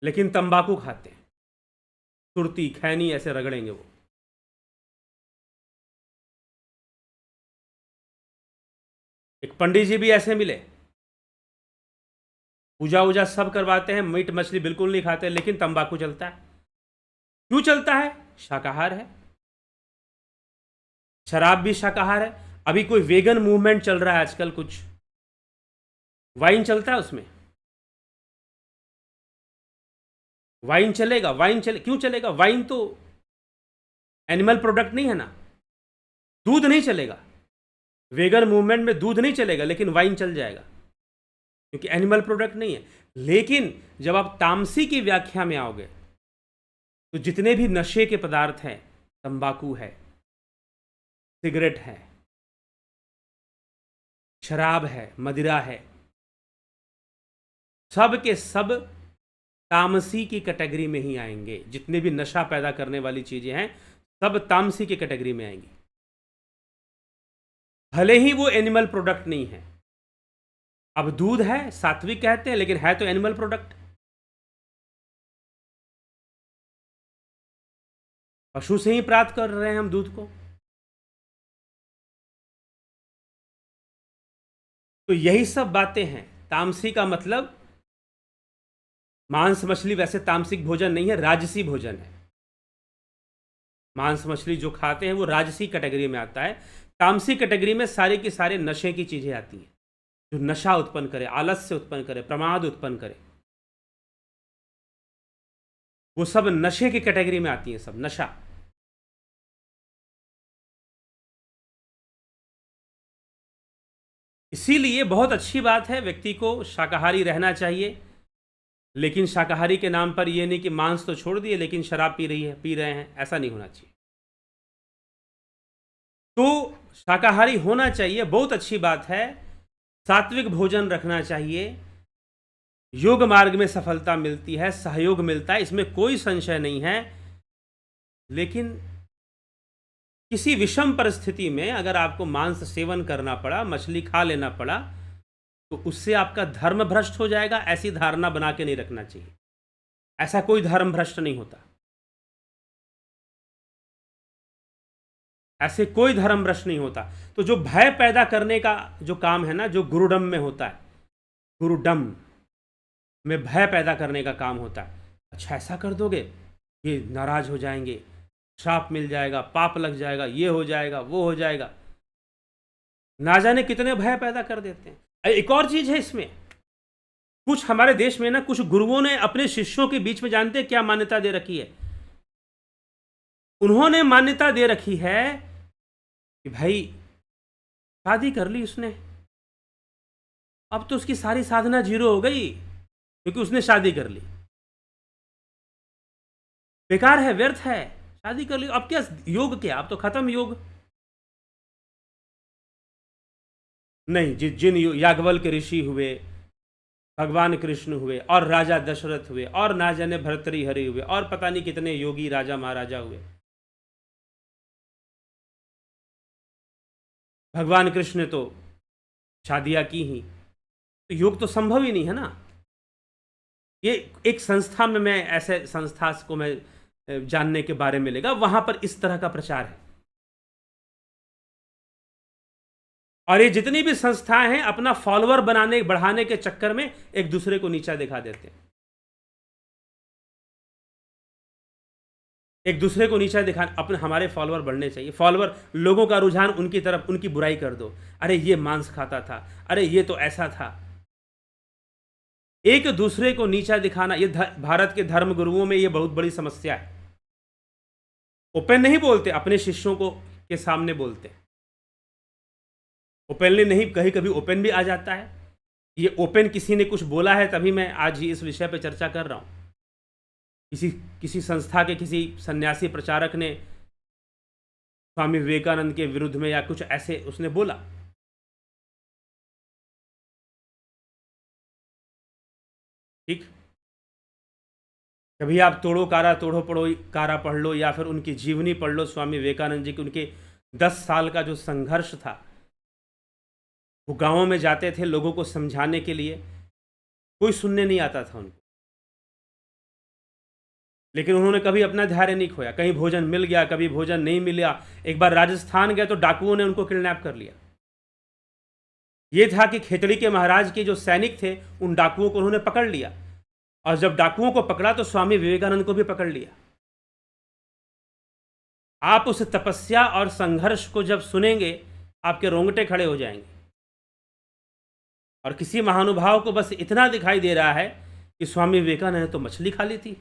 लेकिन तंबाकू खाते हैं, सुरती, खैनी ऐसे रगड़ेंगे वो। एक पंडित जी भी ऐसे मिले, पूजा वूजा सब करवाते हैं, मीट मछली बिल्कुल नहीं खाते, लेकिन तंबाकू चलता है। क्यों चलता है? शाकाहार है। शराब भी शाकाहार है। अभी कोई वेगन मूवमेंट चल रहा है आजकल, कुछ वाइन चलता है उसमें। वाइन चलेगा, क्यों चलेगा? वाइन तो एनिमल प्रोडक्ट नहीं है ना। दूध नहीं चलेगा, वेगन मूवमेंट में दूध नहीं चलेगा, लेकिन वाइन चल जाएगा क्योंकि एनिमल प्रोडक्ट नहीं है। लेकिन जब आप तामसी की व्याख्या में आओगे तो जितने भी नशे के पदार्थ हैं, तंबाकू है, सिगरेट है, शराब है, मदिरा है, सब के सब तामसी की कैटेगरी में ही आएंगे। जितने भी नशा पैदा करने वाली चीजें हैं सब तामसी की कैटेगरी में आएंगी, भले ही वो एनिमल प्रोडक्ट नहीं है। अब दूध है, सात्विक कहते हैं, लेकिन है तो एनिमल प्रोडक्ट। पशु से ही प्राप्त कर रहे हैं हम दूध को। तो यही सब बातें हैं। तामसी का मतलब मांस मछली वैसे तामसिक भोजन नहीं है, राजसी भोजन है। मांस मछली जो खाते हैं वो राजसी कैटेगरी में आता है। तामसी कैटेगरी में सारे की सारे नशे की चीजें आती हैं, जो नशा उत्पन्न करे, आलस्य उत्पन्न करे, प्रमाद उत्पन्न करे, वो सब नशे की कैटेगरी में आती हैं, सब नशा। इसीलिए बहुत अच्छी बात है, व्यक्ति को शाकाहारी रहना चाहिए, लेकिन शाकाहारी के नाम पर यह नहीं कि मांस तो छोड़ दिए लेकिन शराब पी रहे हैं, ऐसा नहीं होना चाहिए। तो शाकाहारी होना चाहिए, बहुत अच्छी बात है। सात्विक भोजन रखना चाहिए, योग मार्ग में सफलता मिलती है, सहयोग मिलता है, इसमें कोई संशय नहीं है। लेकिन किसी विषम परिस्थिति में अगर आपको मांस सेवन करना पड़ा, मछली खा लेना पड़ा, तो उससे आपका धर्म भ्रष्ट हो जाएगा, ऐसी धारणा बना के नहीं रखना चाहिए। ऐसा कोई धर्म भ्रष्ट नहीं होता, ऐसे कोई धर्म भ्रष्ट नहीं होता। तो जो भय पैदा करने का जो काम है ना, जो गुरुडम में होता है, गुरुडम में भय पैदा करने का काम होता है। अच्छा ऐसा कर दोगे, ये नाराज हो जाएंगे, श्राप मिल जाएगा, पाप लग जाएगा, ये हो जाएगा, वो हो जाएगा, ना जाने कितने भय पैदा कर देते हैं। एक और चीज है इसमें, कुछ हमारे देश में ना कुछ गुरुओं ने अपने शिष्यों के बीच में जानते क्या मान्यता दे रखी है? उन्होंने मान्यता दे रखी है कि भाई शादी कर ली उसने, अब तो उसकी सारी साधना जीरो हो गई क्योंकि उसने शादी कर ली, बेकार है, व्यर्थ है, शादी कर ली, अब क्या योग, क्या अब तो खत्म योग। नहीं, जिन याज्ञवल्क्य के ऋषि हुए, भगवान कृष्ण हुए, और राजा दशरथ हुए, और ना जाने भर्तृहरि हुए, और पता नहीं कितने योगी राजा महाराजा हुए, भगवान कृष्ण ने तो शादियां की ही, तो योग तो संभव ही नहीं है ना। ये एक संस्था में, मैं ऐसे संस्था को मैं जानने के बारे में लेगा, वहां पर इस तरह का प्रचार है। और ये जितनी भी संस्थाएं हैं अपना फॉलोअर बनाने बढ़ाने के चक्कर में एक दूसरे को नीचा दिखा देते हैं, एक दूसरे को नीचा दिखा, अपने हमारे फॉलोअर बढ़ने चाहिए, फॉलोअर, लोगों का रुझान उनकी तरफ, उनकी बुराई कर दो, अरे ये मांस खाता था, अरे ये तो ऐसा था। एक दूसरे को नीचा दिखाना, ये भारत के धर्म गुरुओं में ये बहुत बड़ी समस्या है। ओपन नहीं बोलते, अपने शिष्यों को के सामने बोलते, ओपनली नहीं, कहीं कभी ओपन भी आ जाता है। ये ओपन किसी ने कुछ बोला है तभी मैं आज ही इस विषय पर चर्चा कर रहा हूं। किसी संस्था के किसी सन्यासी प्रचारक ने स्वामी विवेकानंद के विरुद्ध में या कुछ ऐसे उसने बोला, ठीक, कभी आप तोड़ो कारा तोड़ो पढ़ो कारा पढ़ लो, या फिर उनकी जीवनी पढ़ लो, स्वामी विवेकानंद जी की, उनके 10 साल का जो संघर्ष था, वो गांवों में जाते थे लोगों को समझाने के लिए, कोई सुनने नहीं आता था उनको, लेकिन उन्होंने कभी अपना धैर्य नहीं खोया। कहीं भोजन मिल गया, कभी भोजन नहीं मिला। एक बार राजस्थान गए तो डाकुओं ने उनको किडनैप कर लिया। ये था कि खेतड़ी के महाराज के जो सैनिक थे उन डाकुओं को उन्होंने पकड़ लिया, और जब डाकुओं को पकड़ा तो स्वामी विवेकानंद को भी पकड़ लिया। आप उस तपस्या और संघर्ष को जब सुनेंगे आपके रोंगटे खड़े हो जाएंगे। और किसी महानुभाव को बस इतना दिखाई दे रहा है कि स्वामी विवेकानंद ने तो मछली खा ली थी।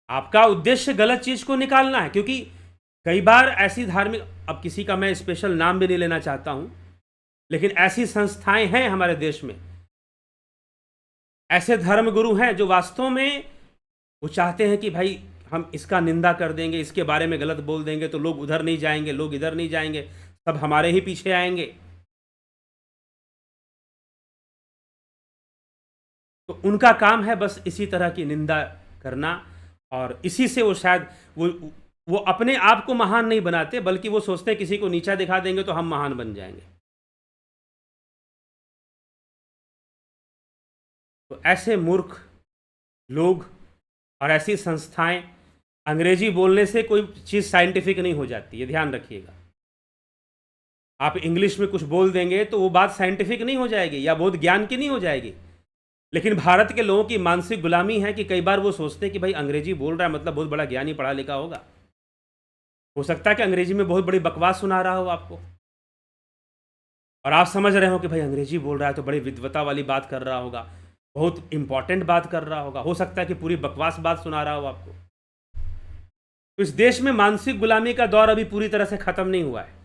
आपका उद्देश्य गलत चीज को निकालना है, क्योंकि कई बार ऐसी धार्मिक, अब किसी का मैं स्पेशल नाम भी नहीं लेना चाहता हूं, लेकिन ऐसी संस्थाएं हैं हमारे देश में, ऐसे धर्मगुरु हैं जो वास्तव में वो चाहते हैं कि भाई हम इसका निंदा कर देंगे, इसके बारे में गलत बोल देंगे तो लोग उधर नहीं जाएंगे, लोग इधर नहीं जाएंगे, सब हमारे ही पीछे आएंगे। तो उनका काम है बस इसी तरह की निंदा करना, और इसी से वो शायद वो अपने आप को महान नहीं बनाते, बल्कि वो सोचते हैं किसी को नीचा दिखा देंगे तो हम महान बन जाएंगे। तो ऐसे मूर्ख लोग और ऐसी संस्थाएं, अंग्रेजी बोलने से कोई चीज़ साइंटिफिक नहीं हो जाती, ये ध्यान रखिएगा। आप इंग्लिश में कुछ बोल देंगे तो वो बात साइंटिफिक नहीं हो जाएगी या बोध ज्ञान की नहीं हो जाएगी। लेकिन भारत के लोगों की मानसिक गुलामी है कि कई बार वो सोचते हैं कि भाई अंग्रेजी बोल रहा है मतलब बहुत बड़ा ज्ञानी पढ़ा लिखा होगा। हो सकता है कि अंग्रेजी में बहुत बड़ी बकवास सुना रहा हो आपको, और आप समझ रहे हो कि भाई अंग्रेजी बोल रहा है तो बड़ी विद्वता वाली बात कर रहा होगा, बहुत इंपॉर्टेंट बात कर रहा होगा। हो सकता है कि पूरी बकवास बात सुना रहा हो आपको। तो इस देश में मानसिक गुलामी का दौर अभी पूरी तरह से खत्म नहीं हुआ है।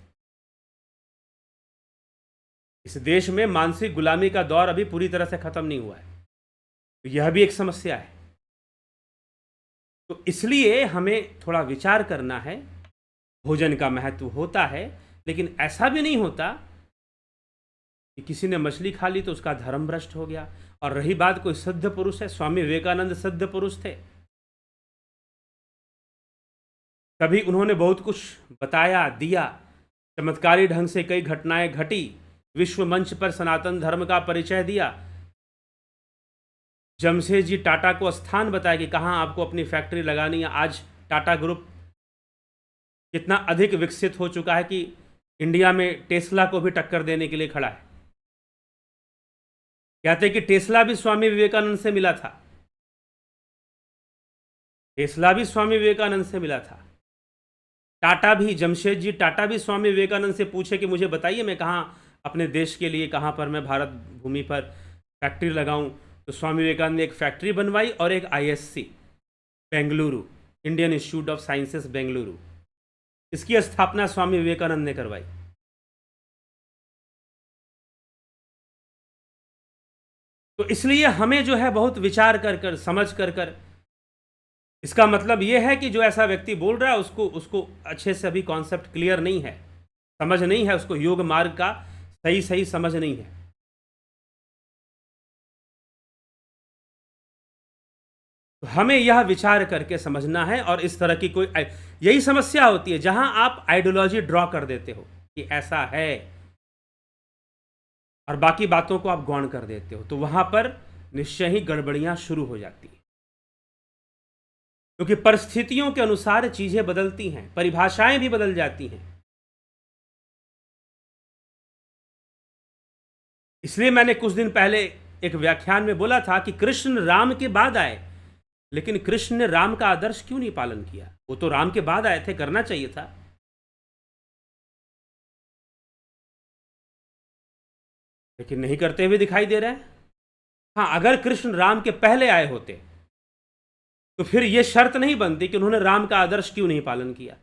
इस देश में मानसिक गुलामी का दौर अभी पूरी तरह से खत्म नहीं हुआ है, तो यह भी एक समस्या है। तो इसलिए हमें थोड़ा विचार करना है। भोजन का महत्व होता है, लेकिन ऐसा भी नहीं होता कि किसी ने मछली खा ली तो उसका धर्म भ्रष्ट हो गया। और रही बात कोई सिद्ध पुरुष है, स्वामी विवेकानंद सिद्ध पुरुष थे, कभी उन्होंने बहुत कुछ बताया दिया, चमत्कारी ढंग से कई घटनाएं घटी, विश्व मंच पर सनातन धर्म का परिचय दिया, जमशेदजी टाटा को स्थान बताया कि कहाँ आपको अपनी फैक्ट्री लगानी है। आज टाटा ग्रुप कितना अधिक विकसित हो चुका है कि इंडिया में टेस्ला को भी टक्कर देने के लिए खड़ा है। कहते हैं कि टेस्ला भी स्वामी विवेकानंद से मिला था, टेस्ला भी स्वामी विवेकानंद से मिला था। टाटा भी, जमशेदजी टाटा भी स्वामी विवेकानंद से पूछे कि मुझे बताइए मैं कहाँ अपने देश के लिए, कहाँ पर मैं भारत भूमि पर फैक्ट्री लगाऊं। तो स्वामी विवेकानंद ने एक फैक्ट्री बनवाई और एक ISC Bengaluru, Indian institute of sciences Bengaluru, इसकी स्थापना स्वामी विवेकानंद ने करवाई। तो इसलिए हमें जो है बहुत विचार कर कर समझ कर कर, इसका मतलब यह है कि जो ऐसा व्यक्ति बोल रहा है उसको अच्छे से अभी कॉन्सेप्ट क्लियर नहीं है, समझ नहीं है, उसको योग मार्ग का सही समझ नहीं है। तो हमें यह विचार करके समझना है। और इस तरह की कोई, यही समस्या होती है जहां आप आइडियोलॉजी ड्रॉ कर देते हो कि ऐसा है, और बाकी बातों को आप गौण कर देते हो, तो वहां पर निश्चय ही गड़बड़ियां शुरू हो जाती हैं। क्योंकि परिस्थितियों के अनुसार चीजें बदलती हैं, परिभाषाएं भी बदल जाती हैं। इसलिए मैंने कुछ दिन पहले एक व्याख्यान में बोला था कि कृष्ण राम के बाद आए, लेकिन कृष्ण ने राम का आदर्श क्यों नहीं पालन किया? वो तो राम के बाद आए थे, करना चाहिए था। लेकिन नहीं करते हुए दिखाई दे रहे हैं। हाँ, अगर कृष्ण राम के पहले आए होते तो फिर यह शर्त नहीं बनती कि उन्होंने राम का आदर्श क्यों नहीं पालन किया।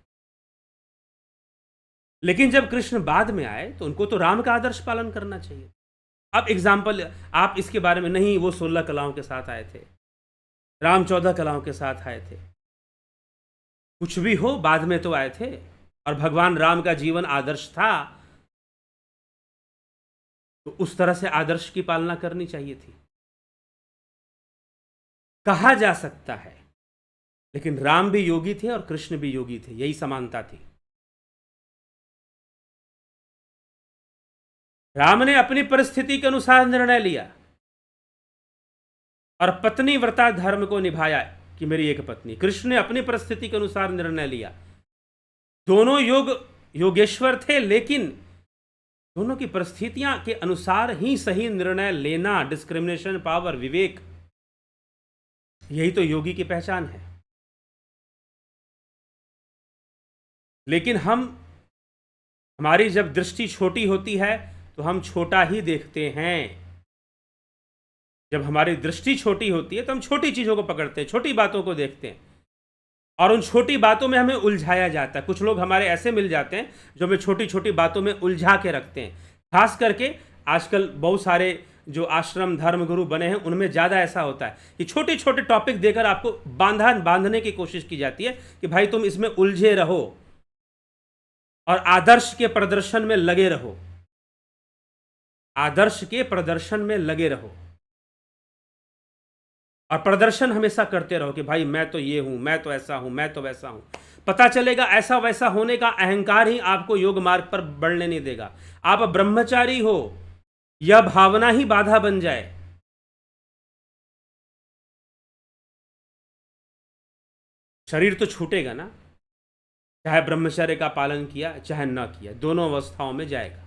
लेकिन जब कृष्ण बाद में आए तो उनको तो राम का आदर्श पालन करना चाहिए। अब एग्जाम्पल आप इसके बारे में, नहीं वो 16 कलाओं के साथ आए थे, राम 14 कलाओं के साथ आए थे, कुछ भी हो, बाद में तो आए थे और भगवान राम का जीवन आदर्श था, तो उस तरह से आदर्श की पालना करनी चाहिए थी। कहा जा सकता है, लेकिन राम भी योगी थे और कृष्ण भी योगी थे, यही समानता थी। राम ने अपनी परिस्थिति के अनुसार निर्णय लिया और पत्नी व्रता धर्म को निभाया कि मेरी एक पत्नी। कृष्ण ने अपनी परिस्थिति के अनुसार निर्णय लिया। दोनों योगेश्वर थे, लेकिन दोनों की परिस्थितियां के अनुसार ही सही निर्णय लेना, डिस्क्रिमिनेशन पावर, विवेक, यही तो योगी की पहचान है। लेकिन हमारी जब दृष्टि छोटी होती है तो हम छोटा ही देखते हैं। जब हमारी दृष्टि छोटी होती है तो हम छोटी चीजों को पकड़ते हैं, छोटी बातों को देखते हैं और उन छोटी बातों में हमें उलझाया जाता है। कुछ लोग हमारे ऐसे मिल जाते हैं जो हमें छोटी छोटी बातों में उलझा के रखते हैं। खास करके आजकल बहुत सारे जो आश्रम धर्म गुरु बने हैं उनमें ज़्यादा ऐसा होता है कि छोटे छोटे टॉपिक देकर आपको बांधने की कोशिश की जाती है कि भाई तुम इसमें उलझे रहो और आदर्श के प्रदर्शन में लगे रहो, आदर्श के प्रदर्शन में लगे रहो और प्रदर्शन हमेशा करते रहो कि भाई मैं तो ये हूं, मैं तो ऐसा हूं, मैं तो वैसा हूं। पता चलेगा ऐसा वैसा होने का अहंकार ही आपको योग मार्ग पर बढ़ने नहीं देगा। आप ब्रह्मचारी हो, यह भावना ही बाधा बन जाए। शरीर तो छूटेगा ना, चाहे ब्रह्मचर्य का पालन किया चाहे न किया, दोनों अवस्थाओं में जाएगा।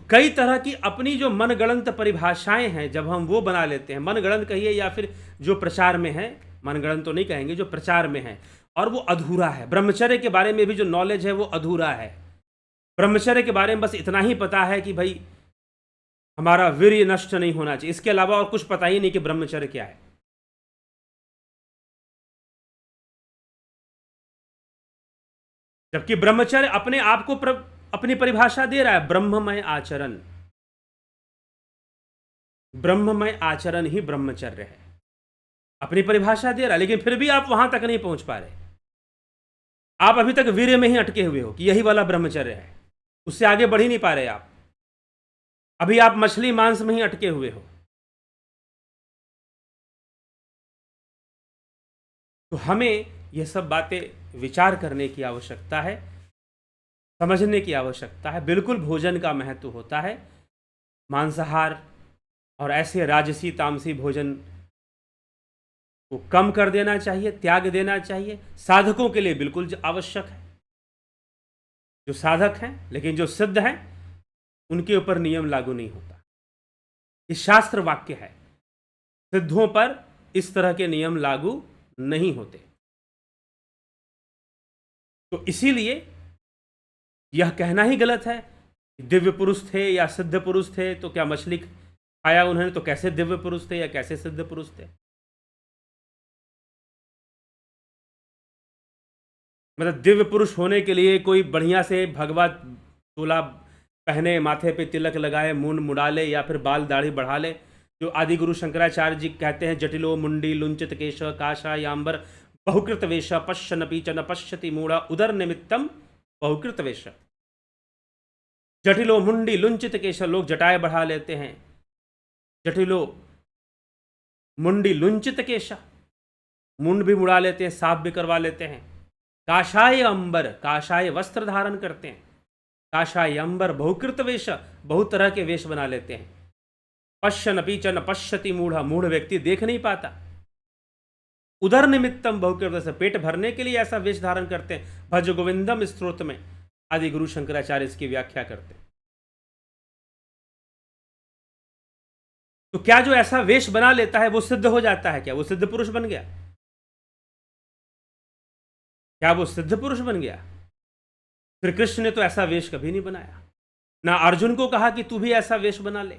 कई तरह की अपनी जो मनगढ़ंत परिभाषाएं हैं, जब हम वो बना लेते हैं, मनगढ़ंत कहिए या फिर जो प्रचार में है, मनगढ़ंत तो नहीं कहेंगे, जो प्रचार में है, और वो अधूरा है। ब्रह्मचर्य के बारे में भी जो नॉलेज है वो अधूरा है। ब्रह्मचर्य के बारे में बस इतना ही पता है कि भाई हमारा वीर्य नष्ट नहीं होना चाहिए, इसके अलावा और कुछ पता ही नहीं कि ब्रह्मचर्य क्या है। जबकि ब्रह्मचर्य अपने आप को अपनी परिभाषा दे रहा है, ब्रह्ममय आचरण। ब्रह्ममय आचरण ही ब्रह्मचर्य है, अपनी परिभाषा दे रहा है। लेकिन फिर भी आप वहां तक नहीं पहुंच पा रहे। आप अभी तक वीर्य में ही अटके हुए हो कि यही वाला ब्रह्मचर्य है, उससे आगे बढ़ ही नहीं पा रहे आप। अभी आप मछली मांस में ही अटके हुए हो। तो हमें यह सब बातें विचार करने की आवश्यकता है, समझने की आवश्यकता है। बिल्कुल भोजन का महत्व होता है। मांसाहार और ऐसे राजसी तामसी भोजन को कम कर देना चाहिए, त्याग देना चाहिए। साधकों के लिए बिल्कुल आवश्यक है, जो साधक हैं, लेकिन जो सिद्ध हैं उनके ऊपर नियम लागू नहीं होता। ये शास्त्र वाक्य है, सिद्धों पर इस तरह के नियम लागू नहीं होते। तो इसीलिए यह कहना ही गलत है। दिव्य पुरुष थे या सिद्ध पुरुष थे, तो क्या मछली खाया उन्होंने तो कैसे दिव्य पुरुष थे या कैसे सिद्ध पुरुष थे? मतलब दिव्य पुरुष होने के लिए कोई बढ़िया से भगवा चोला पहने, माथे पे तिलक लगाए, मूंड मुड़ा ले या फिर बाल दाढ़ी बढ़ा ले, जो आदि गुरु शंकराचार्य जी कहते हैं, जटिलो मुंडी लुंचित केश काशायांबर बहुकृत वेश पश्यन पीचन पश्यति मूढ़ा उदर निमित्तम बहुकृत वेश। जटिलो मुंडी लुंचित केश, लोग जटाएं बढ़ा लेते हैं। जटिलो मुंडी लुंचित केश, मुंड भी मुड़ा लेते हैं, साफ भी करवा लेते हैं। काशाय अंबर, काशाय वस्त्र धारण करते हैं, काषाय अंबर बहुकृत वेश, बहुत तरह के वेश बना लेते हैं। पश्यन अपि च न पश्यति मूढ़, मूढ़ व्यक्ति देख नहीं पाता। उदर निमित्तम बहुकृत, से पेट भरने के लिए ऐसा वेश धारण करते हैं। भज गोविंदम स्त्रोत में आदि गुरु शंकराचार्य इसकी व्याख्या करते हैं। तो क्या जो ऐसा वेश बना लेता है वो सिद्ध हो जाता है? क्या वो सिद्ध पुरुष बन गया? क्या वो सिद्ध पुरुष बन गया? फिर कृष्ण ने तो ऐसा वेश कभी नहीं बनाया। ना अर्जुन को कहा कि तू भी ऐसा वेश बना ले।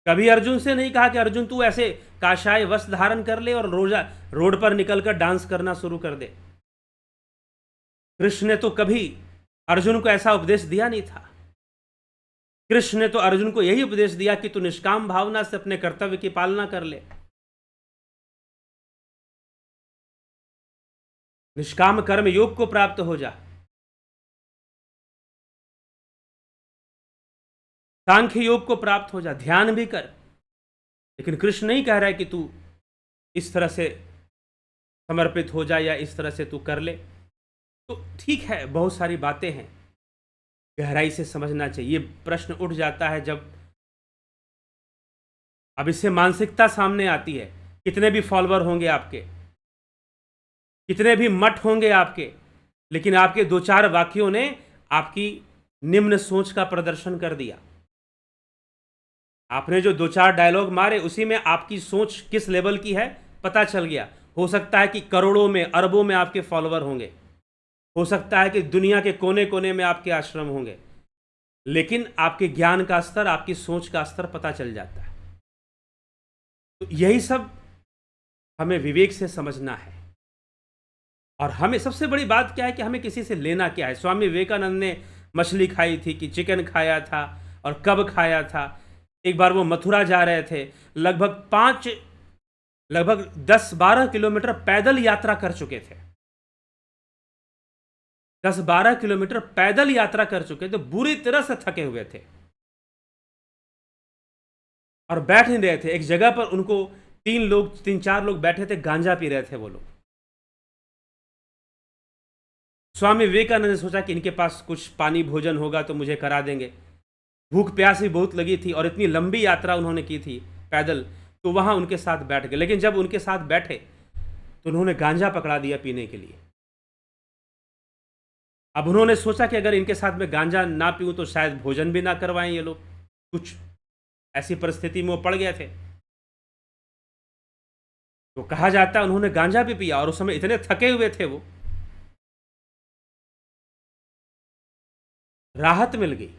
कभी अर्जुन से नहीं कहा कि अर्जुन तू ऐसे काषाय वस्त्र धारण कर ले और रोड पर निकलकर डांस करना शुरू कर दे। कृष्ण ने तो कभी अर्जुन को ऐसा उपदेश दिया नहीं था। कृष्ण ने तो अर्जुन को यही उपदेश दिया कि तू निष्काम भावना से अपने कर्तव्य की पालना कर ले, निष्काम कर्म योग को प्राप्त हो जा, सांख्य योग को प्राप्त हो जा, ध्यान भी कर। लेकिन कृष्ण नहीं कह रहा है कि तू इस तरह से समर्पित हो जा या इस तरह से तू कर ले। तो ठीक है, बहुत सारी बातें हैं, गहराई से समझना चाहिए। ये प्रश्न उठ जाता है जब अब इससे मानसिकता सामने आती है। कितने भी फॉलोअर होंगे आपके, कितने भी मठ होंगे आपके, लेकिन आपके दो चार वाक्यों ने आपकी निम्न सोच का प्रदर्शन कर दिया। आपने जो दो चार डायलॉग मारे उसी में आपकी सोच किस लेवल की है पता चल गया। हो सकता है कि करोड़ों में अरबों में आपके फॉलोअर होंगे, हो सकता है कि दुनिया के कोने कोने में आपके आश्रम होंगे, लेकिन आपके ज्ञान का स्तर, आपकी सोच का स्तर पता चल जाता है। तो यही सब हमें विवेक से समझना है। और हमें सबसे बड़ी बात क्या है कि हमें किसी से लेना क्या है। स्वामी विवेकानंद ने मछली खाई थी कि चिकन खाया था और कब खाया था। एक बार वो मथुरा जा रहे थे, लगभग 10-12 किलोमीटर पैदल यात्रा कर चुके थे। 10-12 किलोमीटर पैदल यात्रा कर चुके थे, बुरी तरह से थके हुए थे और बैठ नहीं रहे थे। एक जगह पर उनको 3-4 लोग बैठे थे, गांजा पी रहे थे वो लोग। स्वामी विवेकानंद ने सोचा कि इनके पास कुछ पानी भोजन होगा तो मुझे करा देंगे। भूख प्यास भी बहुत लगी थी और इतनी लंबी यात्रा उन्होंने की थी पैदल, तो वहां उनके साथ बैठ गए। लेकिन जब उनके साथ बैठे तो उन्होंने गांजा पकड़ा दिया पीने के लिए। अब उन्होंने सोचा कि अगर इनके साथ में गांजा ना पीऊं तो शायद भोजन भी ना करवाएं ये लोग। कुछ ऐसी परिस्थिति में वो पड़ गए थे। तो कहा जाता है उन्होंने गांजा भी पिया और उस समय इतने थके हुए थे वो, राहत मिल गई।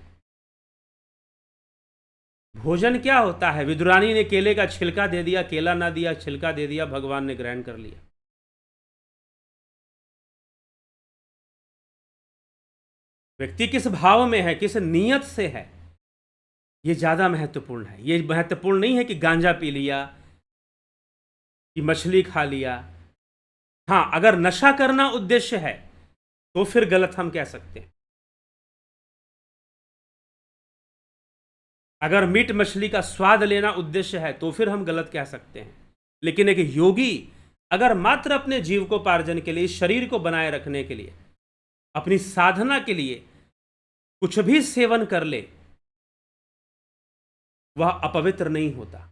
भोजन क्या होता है? विदुरानी ने केले का छिलका दे दिया, केला ना दिया, छिलका दे दिया, भगवान ने ग्रहण कर लिया। व्यक्ति किस भाव में है, किस नीयत से है, ये ज्यादा महत्वपूर्ण है। ये महत्वपूर्ण नहीं है कि गांजा पी लिया, कि मछली खा लिया। हाँ, अगर नशा करना उद्देश्य है तो फिर गलत हम कह सकते हैं। अगर मीट मछली का स्वाद लेना उद्देश्य है तो फिर हम गलत कह सकते हैं। लेकिन एक योगी अगर मात्र अपने जीविकोपार्जन के लिए, शरीर को बनाए रखने के लिए, अपनी साधना के लिए कुछ भी सेवन कर ले, वह अपवित्र नहीं होता।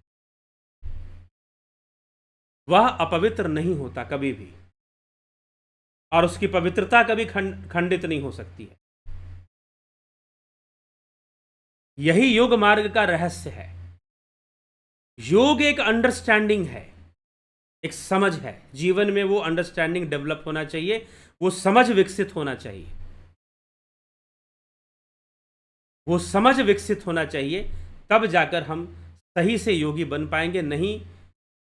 वह अपवित्र नहीं होता कभी भी, और उसकी पवित्रता कभी खंडित नहीं हो सकती है। यही योग मार्ग का रहस्य है। योग एक अंडरस्टैंडिंग है, एक समझ है। जीवन में वो अंडरस्टैंडिंग डेवलप होना चाहिए, वो समझ विकसित होना चाहिए, वो समझ विकसित होना चाहिए। तब जाकर हम सही से योगी बन पाएंगे। नहीं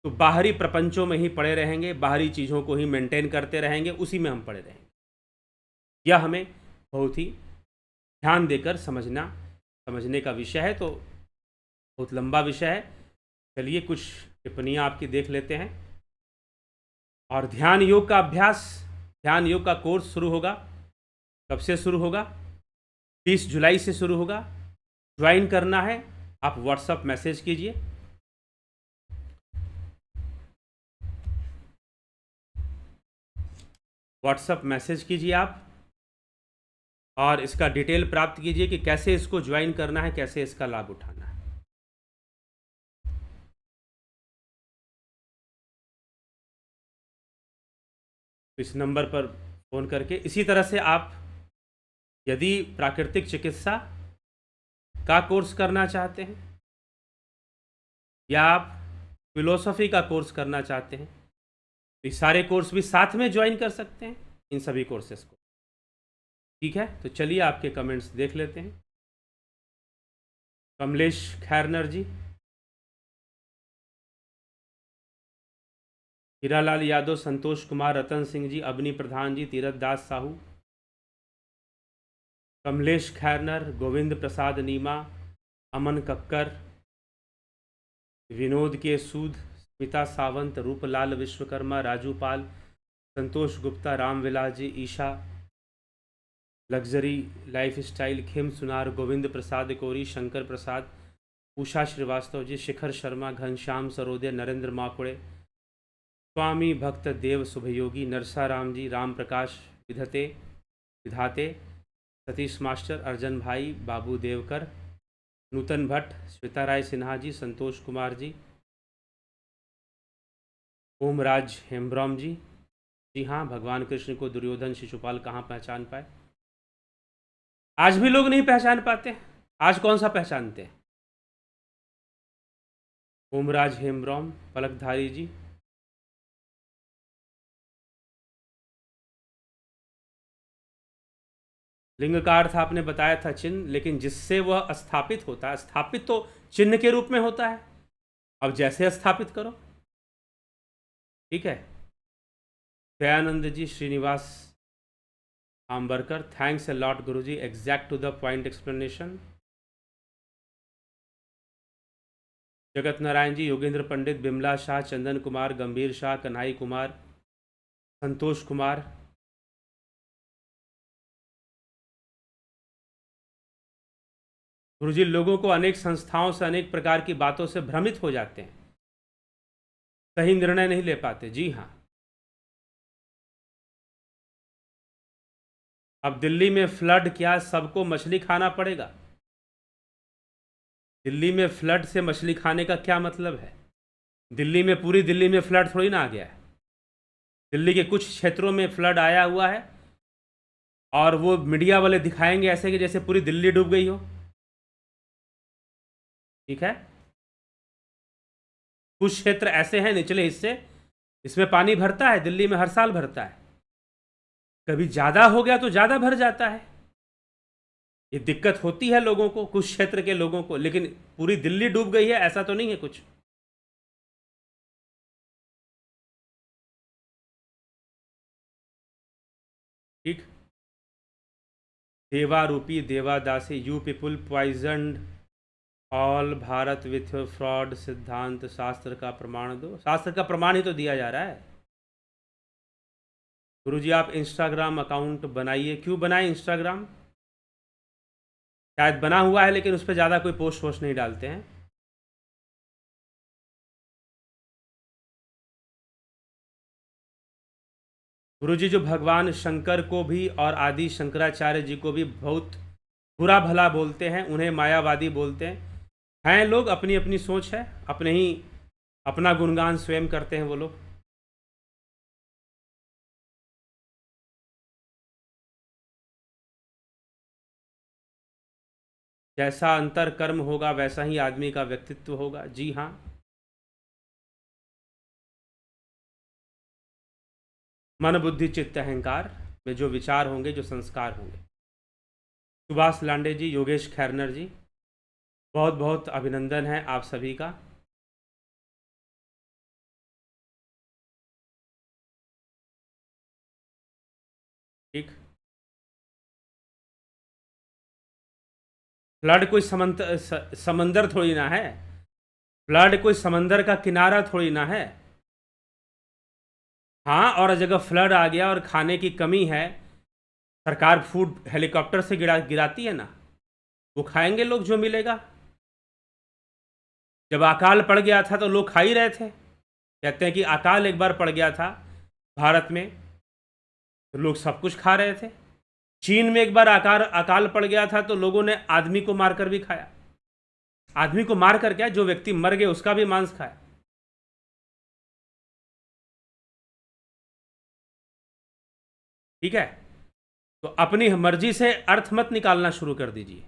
तो बाहरी प्रपंचों में ही पड़े रहेंगे, बाहरी चीज़ों को ही मेंटेन करते रहेंगे, उसी में हम पड़े रहेंगे। यह हमें बहुत ही ध्यान देकर समझने का विषय है। तो बहुत लंबा विषय है। चलिए कुछ टिप्पणियाँ आपकी देख लेते हैं। और ध्यान योग का अभ्यास, ध्यान योग का कोर्स शुरू होगा। कब से शुरू होगा? 30 जुलाई से शुरू होगा। ज्वाइन करना है आप व्हाट्सएप मैसेज कीजिए। व्हाट्सएप मैसेज कीजिए आप और इसका डिटेल प्राप्त कीजिए कि कैसे इसको ज्वाइन करना है, कैसे इसका लाभ उठाना है। इस नंबर पर फ़ोन करके इसी तरह से आप यदि प्राकृतिक चिकित्सा का कोर्स करना चाहते हैं या आप फिलोसफी का कोर्स करना चाहते हैं तो ये सारे कोर्स भी साथ में ज्वाइन कर सकते हैं इन सभी कोर्सेज को। ठीक है, तो चलिए आपके कमेंट्स देख लेते हैं। कमलेश खैरनर जी, हीरालाल यादव, संतोष कुमार, रतन सिंह जी, अबनी प्रधान जी, तीरथ दास साहू, कमलेश खैरनर, गोविंद प्रसाद नीमा, अमन कक्कर, विनोद के सूद, स्मिता सावंत, रूपलाल विश्वकर्मा, राजू पाल, संतोष Gupta, Ramvilas ji, Isha, luxury life style, खिम सुनार, गोविंद प्रसाद कोरी, शंकर प्रसाद, उषा श्रीवास्तव जी, शिखर शर्मा, घनश्याम सरोदे, नरेंद्र माकुड़े, स्वामी भक्त देव शुभयोगी, नरसाराम जी, राम प्रकाश विधाते, सतीश मास्टर, अर्जन भाई, बाबू देवकर, नूतन भट्ट, श्वेता राय सिन्हा जी, संतोष कुमार जी, ओमराज हेम्ब्रॉम जी। जी हाँ, भगवान कृष्ण को दुर्योधन शिशुपाल कहाँ पहचान पाए? आज भी लोग नहीं पहचान पाते। आज कौन सा पहचानते हैं? ओमराज हेम्ब्रॉम, पलकधारी जी, लिंग का अर्थ आपने बताया था चिन्ह, लेकिन जिससे वह स्थापित होता है, स्थापित तो चिन्ह के रूप में होता है। अब जैसे स्थापित करो। ठीक है। Dayanand ji, Shrinivas Ambarkar, thanks a lot गुरुजी, exact to the point explanation. Jagat Narayan जी, योगेंद्र पंडित, बिमला शाह, चंदन कुमार, गंभीर शाह, कन्हई कुमार, संतोष कुमार, गुरुजी, लोगों को अनेक संस्थाओं से अनेक प्रकार की बातों से भ्रमित हो जाते हैं, सही निर्णय नहीं ले पाते। जी हाँ, अब दिल्ली में फ्लड, क्या सबको मछली खाना पड़ेगा? दिल्ली में फ्लड से मछली खाने का क्या मतलब है? दिल्ली में, पूरी दिल्ली में फ्लड थोड़ी ना आ गया है। दिल्ली के कुछ क्षेत्रों में फ्लड आया हुआ है और वो मीडिया वाले दिखाएंगे ऐसे कि जैसे पूरी दिल्ली डूब गई हो। ठीक है, कुछ क्षेत्र ऐसे हैं निचले हिस्से, इसमें पानी भरता है, दिल्ली में हर साल भरता है। कभी ज़्यादा हो गया तो ज़्यादा भर जाता है। ये दिक्कत होती है लोगों को, कुछ क्षेत्र के लोगों को, लेकिन पूरी दिल्ली डूब गई है ऐसा तो नहीं है कुछ। ठीक। देवा रूपी देवादासी, you people poisoned all Bharat with fraud सिद्धांत, शास्त्र का प्रमाण दो। शास्त्र का प्रमाण ही तो दिया जा रहा है। गुरुजी, आप इंस्टाग्राम अकाउंट बनाइए। क्यों बनाए इंस्टाग्राम? शायद बना हुआ है लेकिन उस पर ज़्यादा कोई पोस्ट वोस्ट नहीं डालते हैं। गुरुजी, जो भगवान शंकर को भी और आदि शंकराचार्य जी को भी बहुत बुरा भला बोलते हैं, उन्हें मायावादी बोलते हैं लोग, अपनी अपनी सोच है, अपने ही अपना गुणगान स्वयं करते हैं वो लोग। जैसा अंतर कर्म होगा वैसा ही आदमी का व्यक्तित्व होगा। जी हाँ, मन बुद्धि चित्त अहंकार में जो विचार होंगे, जो संस्कार होंगे। सुभाष लांडे जी, योगेश खैरनर जी, बहुत बहुत अभिनंदन है आप सभी का। ठीक। फ्लड कोई समंदर थोड़ी ना है। फ्लड कोई समंदर का किनारा थोड़ी ना है। हाँ, और जगह फ्लड आ गया और खाने की कमी है, सरकार फूड हेलीकॉप्टर से गिराती है ना, वो खाएंगे लोग जो मिलेगा। जब अकाल पड़ गया था तो लोग खा ही रहे थे। कहते हैं कि अकाल एक बार पड़ गया था भारत में तो लोग सब कुछ खा रहे थे। चीन में एक बार अकाल पड़ गया था तो लोगों ने आदमी को मारकर भी खाया। आदमी को मारकर क्या, जो व्यक्ति मर गए उसका भी मांस खाया। ठीक है, तो अपनी मर्जी से अर्थ मत निकालना शुरू कर दीजिए।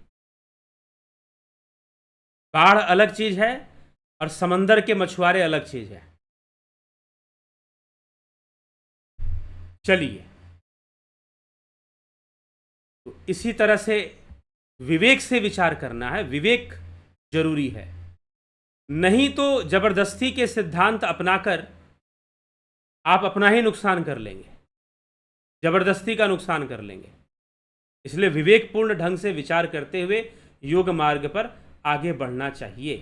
बाढ़ अलग चीज है और समंदर के मछुआरे अलग चीज है। चलिए, तो इसी तरह से विवेक से विचार करना है, विवेक जरूरी है। नहीं तो जबरदस्ती के सिद्धांत अपनाकर आप अपना ही नुकसान कर लेंगे, जबरदस्ती का नुकसान कर लेंगे। इसलिए विवेकपूर्ण ढंग से विचार करते हुए योग मार्ग पर आगे बढ़ना चाहिए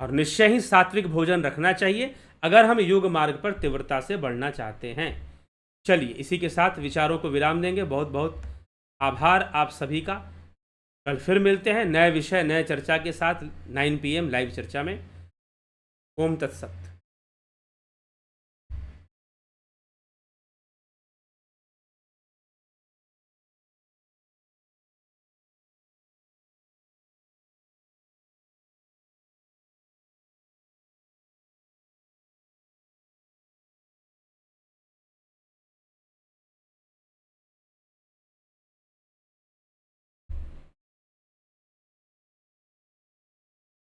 और निश्चय ही सात्विक भोजन रखना चाहिए अगर हम योग मार्ग पर तीव्रता से बढ़ना चाहते हैं। चलिए, इसी के साथ विचारों को विराम देंगे। बहुत बहुत आभार आप सभी का। कल फिर मिलते हैं नए विषय नए चर्चा के साथ 9 PM लाइव चर्चा में। ओम तत्सत।